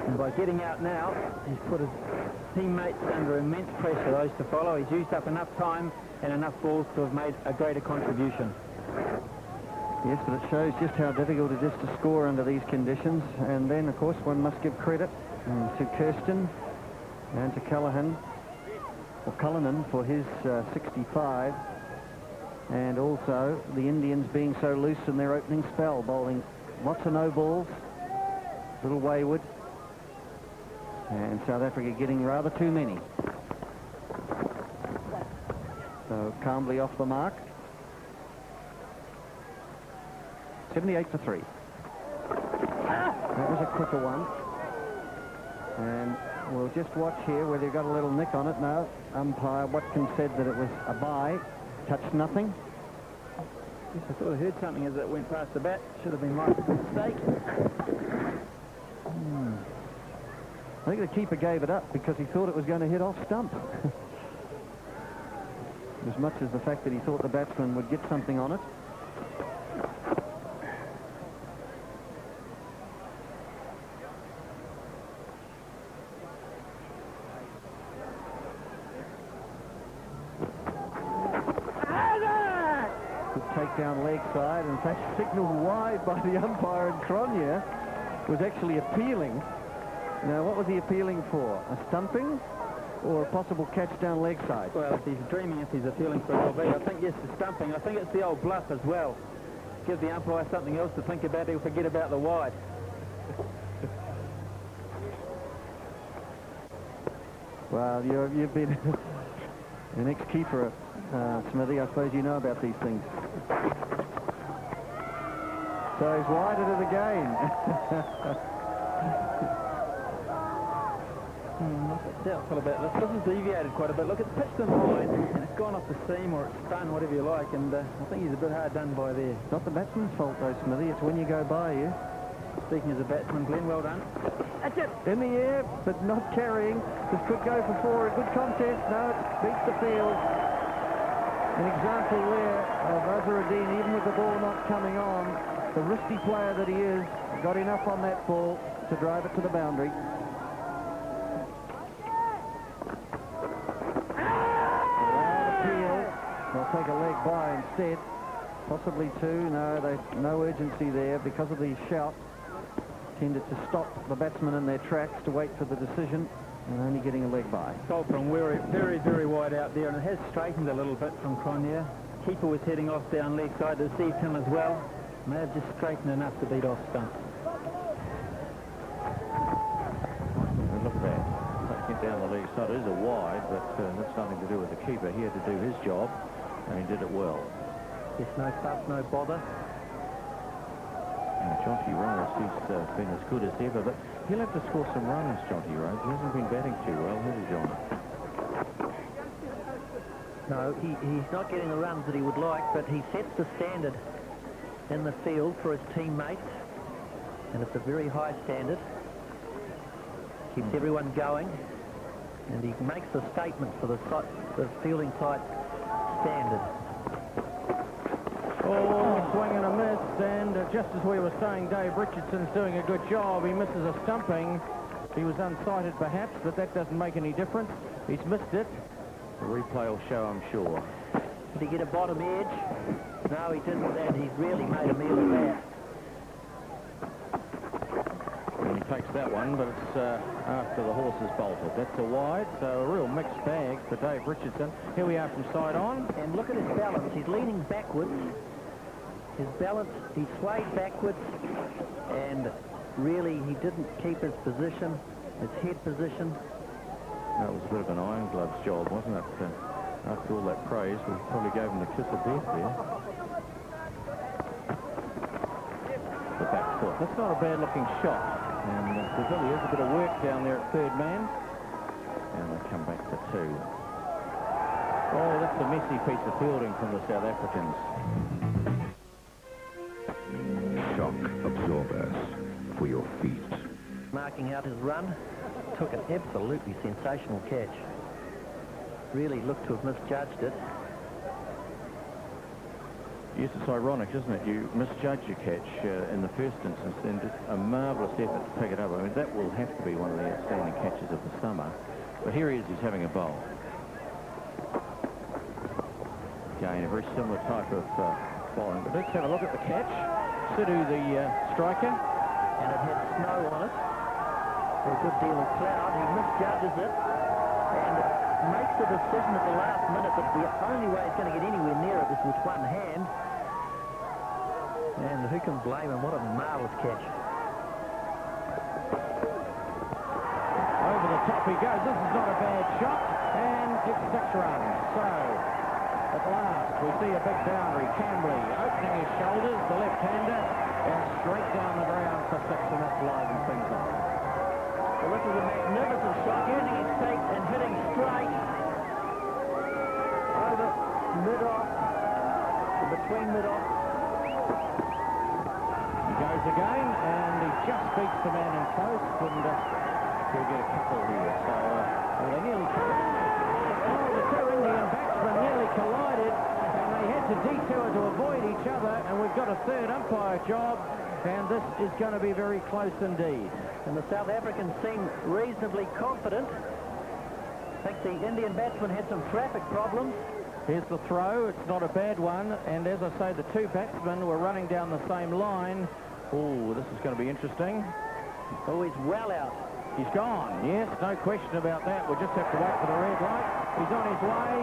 And by getting out now, he's put his teammates under immense pressure, those to follow. He's used up enough time and enough balls to have made a greater contribution. Yes, but it shows just how difficult it is to score under these conditions. And then, of course, one must give credit to Kirsten and to Cullinan for his 65. And also the Indians being so loose in their opening spell, bowling lots of no balls, little wayward. And South Africa getting rather too many. So calmly off the mark. 78-3. That was a quicker one. And we'll just watch here whether you got a little nick on it. No, umpire Watkins said that it was a bye. Touched nothing. Yes, I thought I heard something as it went past the bat. Should have been my mistake. I think the keeper gave it up because he thought it was going to hit off stump. As much as the fact that he thought the batsman would get something on it. Good takedown leg side. In fact, signalled wide by the umpire, and Cronje was actually appealing. Now, what was he appealing for? A stumping or a possible catch down leg side? Well, if he's dreaming, if he's appealing for LB, I think, yes, the stumping. I think it's the old bluff as well. Give the umpire something else to think about. He'll forget about the wide. Well, you've been an ex-keeper, Smithy. I suppose you know about these things. So he's wide it again. Doubtful about this. This has deviated quite a bit. Look, it's pitched in wide, and it's gone off the seam, or it's spun, whatever you like, and I think he's a bit hard done by there. Not the batsman's fault, though, Smithy. It's when you go by you. Speaking as a batsman, Glenn, well done. That's it. In the air, but not carrying. This could go for four. A good contest. No, it beats the field. An example there of Azharuddin, even with the ball not coming on, the risky player that he is, got enough on that ball to drive it to the boundary. They'll take a leg by instead, possibly two. No, no urgency there because of the shout. Tended to stop the batsmen in their tracks to wait for the decision, and only getting a leg by. Goal from very, very, very wide out there, and it has straightened a little bit from Cronje. Keeper was heading off down leg side, deceived him as well. May have just straightened enough to beat off stump. Look at that. Taking it down the leg side. It is a wide, but that's nothing to do with the keeper. He had to do his job, and he did it well. Yes, no fuss, no bother. Jonty Rose, he's been as good as ever, but he'll have to score some runs, Jonty Rose. He hasn't been batting too well, has he, John? No, he's not getting the runs that he would like, but he sets the standard in the field for his teammates, and it's a very high standard. Keeps everyone going, and he makes a statement for the fielding side standard. Oh, swing and a miss, and just as we were saying, Dave Richardson's doing a good job. He misses a stumping. He was unsighted perhaps, but that doesn't make any difference. He's missed it. The replay will show, I'm sure. Did he get a bottom edge? No, he didn't, and he's really made a meal of that. And he takes that one, but it's after the horse has bolted. That's a wide, so a real mixed bag for Dave Richardson. Here we are from side on. And look at his balance. He's leaning backwards. His balance, he swayed backwards, and really he didn't keep his position, his head position. That was a bit of an iron gloves job, wasn't it? After all that praise, we probably gave him the kiss of death there. The back foot. That's not a bad-looking shot. And there really is a bit of work down there at third man. And they come back to 2. Oh, that's a messy piece of fielding from the South Africans. Shock absorbers for your feet. Marking out his run. Took an absolutely sensational catch. Really looked to have misjudged it. Yes, it's ironic, isn't it? You misjudge your catch in the first instance, then just a marvellous effort to pick it up. I mean, that will have to be one of the outstanding catches of the summer. But here he is, he's having a bowl. Again, a very similar type of bowling. But let's have a look at the catch. Sidhu, the striker. And it had snow on it. A good deal of cloud. He misjudges it and makes the decision at the last minute that the only way he's going to get anywhere near it is with one hand. And who can blame him? What a marvellous catch. Over the top he goes. This is not a bad shot. And it's 6 runs. So, at last, we see a big boundary. Cambley opening his shoulders, the left-hander, and straight down the ground for 6, and that livens things up. Well, this is a magnificent shot, using his feet and hitting straight over mid-off, between mid-off. He goes again, and he just beats the man in post, and he'll get a couple here. So, they nearly the two Indian batsmen nearly collided, and they had to detour to avoid each other, and we've got a third umpire job, and this is going to be very close indeed. And the South Africans seem reasonably confident. I think the Indian batsman had some traffic problems. Here's the throw. It's not a bad one. And as I say, the two batsmen were running down the same line. Oh, this is going to be interesting. Oh, he's well out. He's gone. Yes, no question about that. We'll just have to wait for the red light. He's on his way.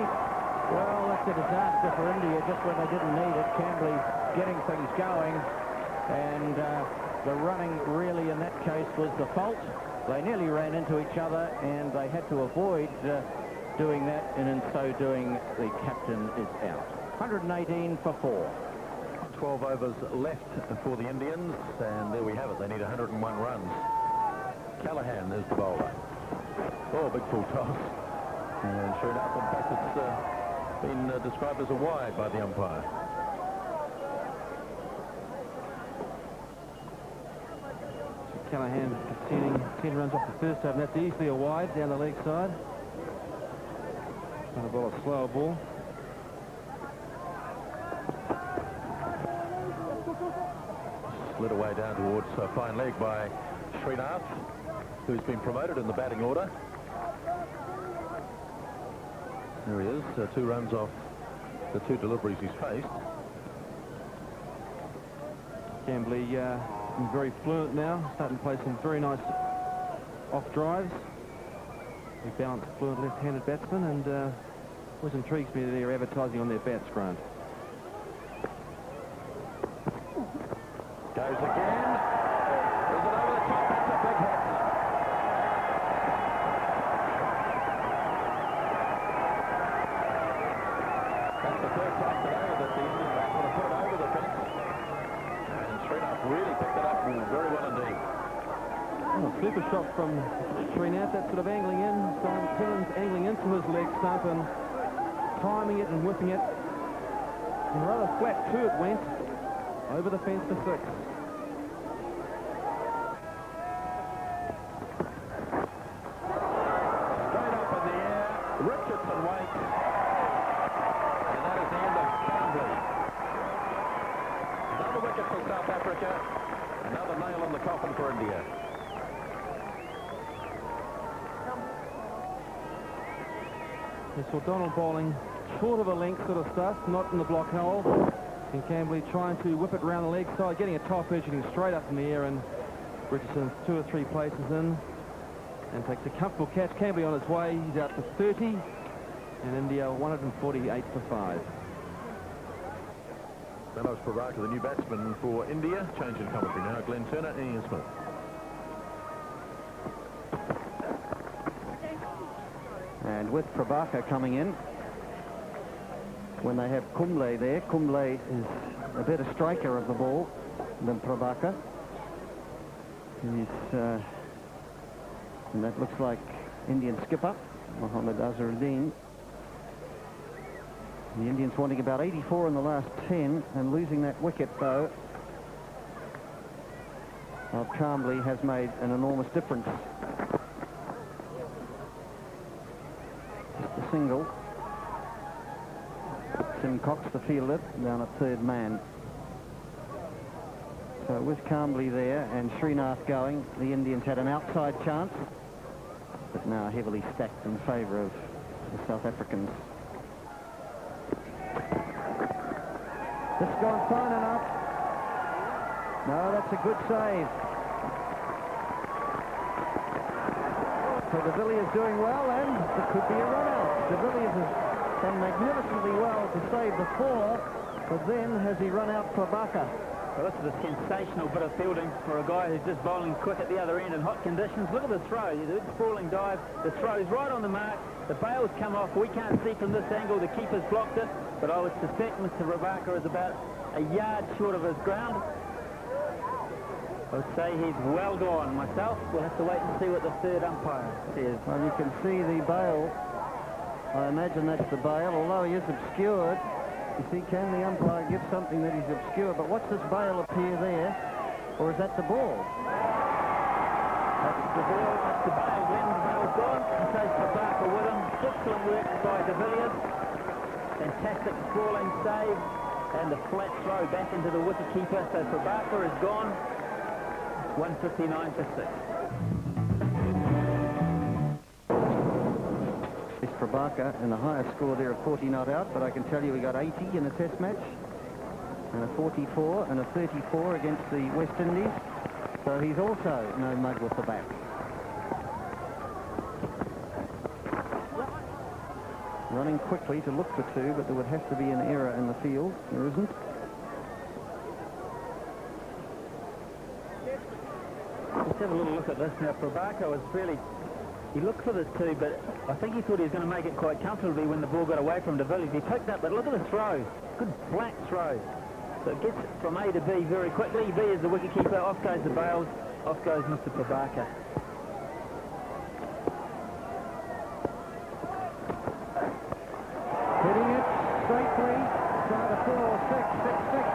Well, that's a disaster for India just when they didn't need it. Cambley getting things going. And the running really in that case was the fault. They nearly ran into each other, and they had to avoid doing that, and in so doing, the captain is out. 118 for 4. 12 overs left for the Indians, and there we have it. They need 101 runs. Callahan is the bowler. Oh, big full toss. And sure enough, in fact, it's been described as a wide by the umpire. Callahan conceding 10 runs off the first over. That's easily a wide down the leg side. Trying to bowl a slower ball. Slid away down towards a fine leg by Srinath, who's been promoted in the batting order. There he is, 2 runs off the 2 deliveries he's faced. Cambley very fluent now, starting to play some very nice off drives. He balanced fluent left-handed batsman, and always intrigues me that they're advertising on their bats, Grant. Goes again. Is it over the top? That's a big hit. That's the third time today that the Indian batsmen have put it over the fence. And Srinath really picked it up very well indeed. Oh, super shot from Srinath. That sort of angling in. Simon Pennon's angling into his leg stump, and timing it and whipping it. And rather flat too it went. Over the fence for 6. Straight up in the air. Richardson waits. And that is the end of Cambly. Another wicket for South Africa. Another nail in the coffin for India. You saw Donald bowling short of a length sort of stuff, not in the block hole. And Cambly trying to whip it round the leg side, getting a top edge, getting straight up in the air, and Richardson's 2 or 3 places in. And takes a comfortable catch. Cambly on his way, he's out for 30. And India 148 for 5. Manoj Pravakar, the new batsman for India. Change in commentary now. Glenn Turner, Ian Smith. And with Pravakar coming in, when they have Kumble there, Kumble is a better striker of the ball than Pravakar. And that looks like Indian skipper, Mohammad Azharuddin. The Indians wanting about 84 in the last 10, and losing that wicket, though, of Cambly has made an enormous difference. Just a single. Simcox, the fielder, down at 3rd man. So with Cambly there and Srinath going, the Indians had an outside chance, but now heavily stacked in favour of the South Africans. This has gone fine enough. No, that's a good save. So de Villiers doing well, and it could be a run-out. De Villiers has done magnificently well to save the 4, but then has he run out Pravakar. Well, this is a sensational bit of fielding for a guy who's just bowling quick at the other end in hot conditions. Look at the throw. The sprawling dive. The throw's right on the mark. The bail's come off. We can't see from this angle. The keeper's blocked it. But I would suspect Mr. Pravakar is about a yard short of his ground. I would say he's well gone myself. We'll have to wait and see what the 3rd umpire says. Well, you can see the bail. I imagine that's the bail, although he is obscured. You see, can the umpire give something that is obscure? But what's this bail appear there? Or is that the ball? That's the ball. That's the bail. Then the bail's gone. And so Pravakar with him. Excellent work by de Villiers. Fantastic sprawling save. And the flat throw back into the wicketkeeper. So Pravakar is gone. 159 for 6. It's Pravakar, and the highest score there of 40 not out, but I can tell you he got 80 in a test match, and a 44 and a 34 against the West Indies. So he's also no mug with the bat. Running quickly to look for 2, but there would have to be an error in the field. There isn't. Let's have a little look at this now. Pravakar was really... He looked for this 2, but I think he thought he was going to make it quite comfortably when the ball got away from de Villiers. He picked up, but look at the throw. Good flat throw. So it gets from A to B very quickly. B is the wicketkeeper. Off goes the bails. Off goes Mr. Pravakar. Hitting it straightly. Side of 4, 6, 6, 6.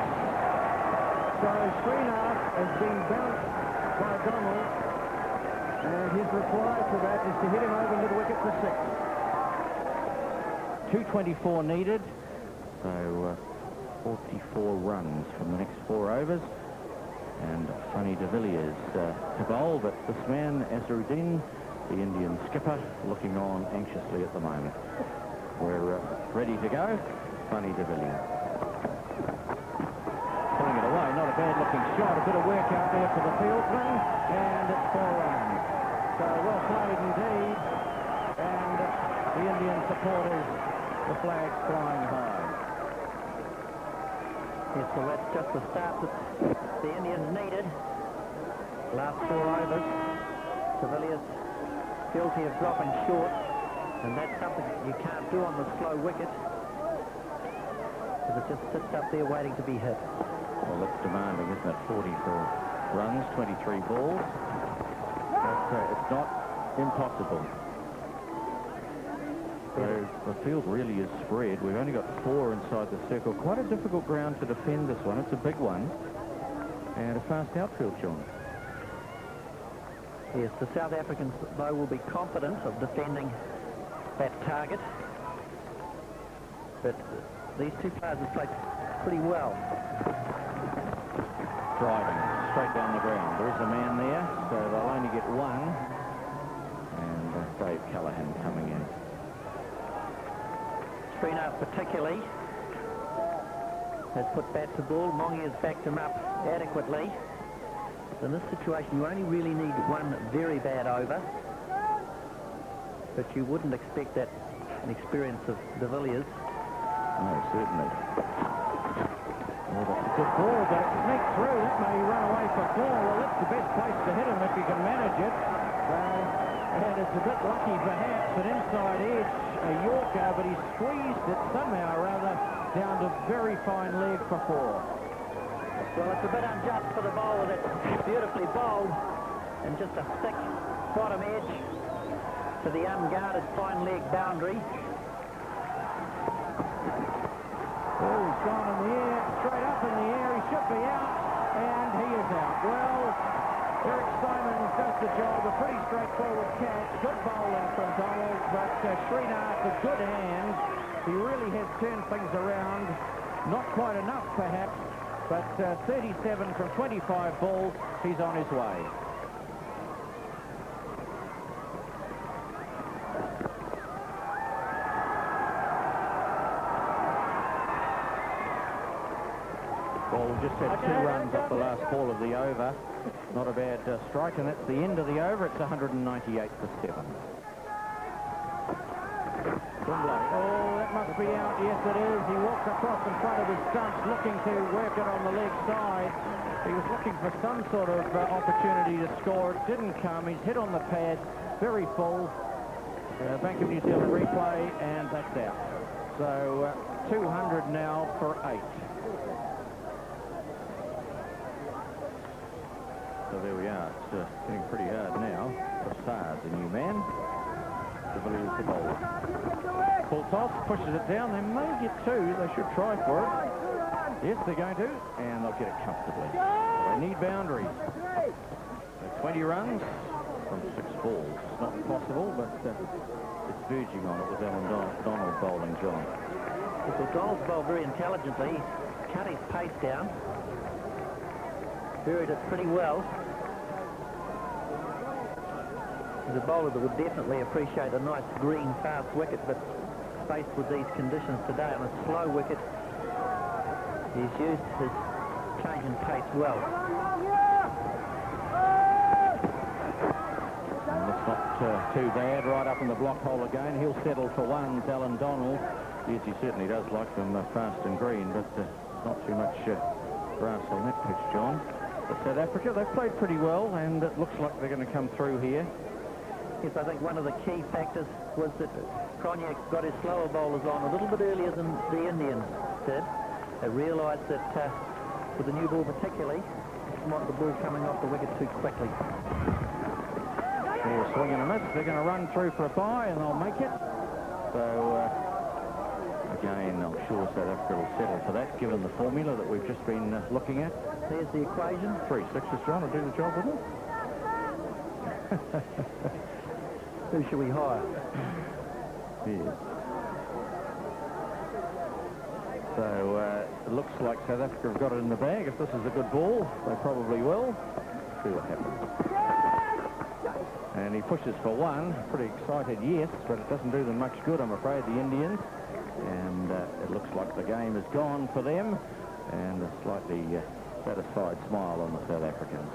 So Srinath has been bounced by Donald. And his reply to that is to hit him over mid-wicket for 6. 224 needed. So 44 runs from the next 4 overs. And Sonny de Villiers to bowl, but this man, Azharuddin, the Indian skipper, looking on anxiously at the moment. We're ready to go. Sonny de Villiers. Pulling it away, not a bad-looking shot. A bit of work out there for the fieldsman, and it's 4 runs. So well played indeed, and the Indian supporters, the flags flying high. Yes, well, that's just the start that the Indians needed. Last 4 overs. De Villiers guilty of dropping short, and that's something you can't do on the slow wicket, because it just sits up there waiting to be hit. Well, that's demanding, isn't it? 44 runs, 23 balls. But it's not impossible. better. So the field really is spread. We've only got 4 inside the circle. Quite a difficult ground to defend this one. It's a big one. And a fast outfield, John. Yes, the South Africans, though, will be confident of defending that target. But these two players have played pretty well. Driving straight down the ground. There is a man there, so they'll only get one. And Dave Callaghan coming in. Srinath particularly has put bat to ball. Mongi has backed him up adequately. In this situation, you only really need one very bad over. But you wouldn't expect that an experience of De Villiers. No, certainly. Oh, that's a good ball, but it sneaked through. That may run away for 4. Well, that's the best place to hit him if you can manage it. And it's a bit lucky, perhaps, an inside edge, a Yorker, but he squeezed it somehow or other down to very fine leg for 4. Well, it's a bit unjust for the bowler that's beautifully bowled, and just a thick bottom edge to the unguarded fine leg boundary. Oh, he's gone in the air, straight up in the air. He should be out, and he is out. Well, Eric Simons does the job. A pretty straightforward catch. Good bowling from Donald, but Srinath, a good hand. He really has turned things around. Not quite enough, perhaps, but 37 from 25 balls. He's on his way. Well, we've just had 2 runs up the last ball of the over. Not a bad strike, and that's the end of the over. It's 198 for 7. Oh, that must be out. Yes, it is. He walks across in front of his stumps, looking to work it on the leg side. He was looking for some sort of opportunity to score. It didn't come. He's hit on the pad, very full. Bank of New Zealand replay, and that's out. So 200 now for 8. So there we are. It's getting pretty hard now. Prasad, the new man. De Villiers, the bowler. Full toss, pushes it down. They may get 2. They should try for it. Yes, they're going to. And they'll get it comfortably. They need boundaries. So 20 runs from 6 balls. It's not possible, but it's verging on it with Alan Donald bowling, John. Well, Donald's bowled very intelligently. He's cut his pace down. Buried it pretty well. He's a bowler that would definitely appreciate a nice green fast wicket, but faced with these conditions today on a slow wicket, he's used his change in pace well. And that's not too bad. Right up in the block hole again. He'll settle for 1, Alan Donald. Yes, he certainly does like them fast and green, but not too much grass on that pitch, John. South Africa, they've played pretty well, and it looks like they're going to come through here. Yes, I think one of the key factors was that Cognac got his slower bowlers on a little bit earlier than the Indians did. They realised that with the new ball particularly, didn't want the ball coming off the wicket too quickly. They're swinging a miss. They're going to run through for a bye, and they'll make it. So, again, I'm sure South Africa will settle for that, given the formula that we've just been looking at. There's the equation. 3 sixes, John, will do the job, wouldn't it? Who should we hire? Yes. So, it looks like South Africa have got it in the bag. If this is a good ball, they probably will. See what happens. And he pushes for 1. Pretty excited, yes, but it doesn't do them much good, I'm afraid, the Indians. And it looks like the game is gone for them. And a slightly satisfied smile on the South Africans.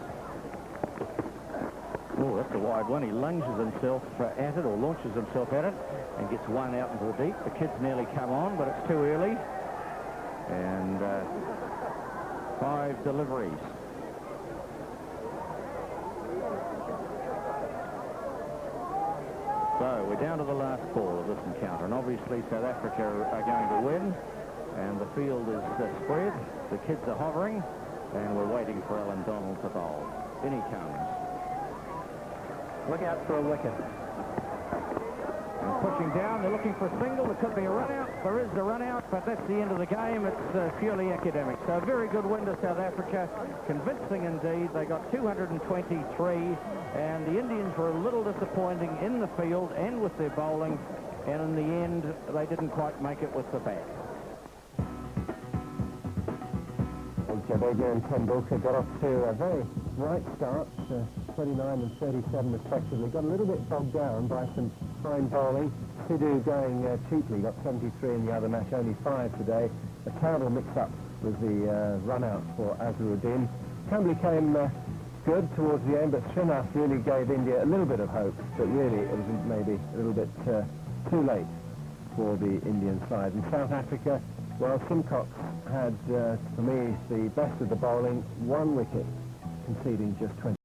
Oh, that's a wide one. He lunges himself at it, or launches himself at it, and gets 1 out into the deep. The kid's nearly come on, but it's too early. And 5 deliveries. So we're down to the last ball of this encounter, and obviously South Africa are going to win, and the field is spread. The kids are hovering, and we're waiting for Alan Donald to bowl. In he comes. Look out for a wicket. Pushing down, they're looking for a single. There could be a run-out. There is a run-out, but that's the end of the game. It's purely academic. So a very good win to South Africa. Convincing indeed. They got 223, and the Indians were a little disappointing in the field and with their bowling, and in the end, they didn't quite make it with the bat. Jadeja and Tendulkar got off to a very bright start, 29 and 37 respectively. Got a little bit bogged down by some fine bowling. Sidhu going cheaply, got 73 in the other match, only 5 today. A terrible mix-up with the run-out for Azharuddin. Camberley came good towards the end, but Srinath really gave India a little bit of hope, but really it was maybe a little bit too late for the Indian side. And South Africa, well, Simcox had, for me, the best of the bowling, 1 wicket, conceding just 20.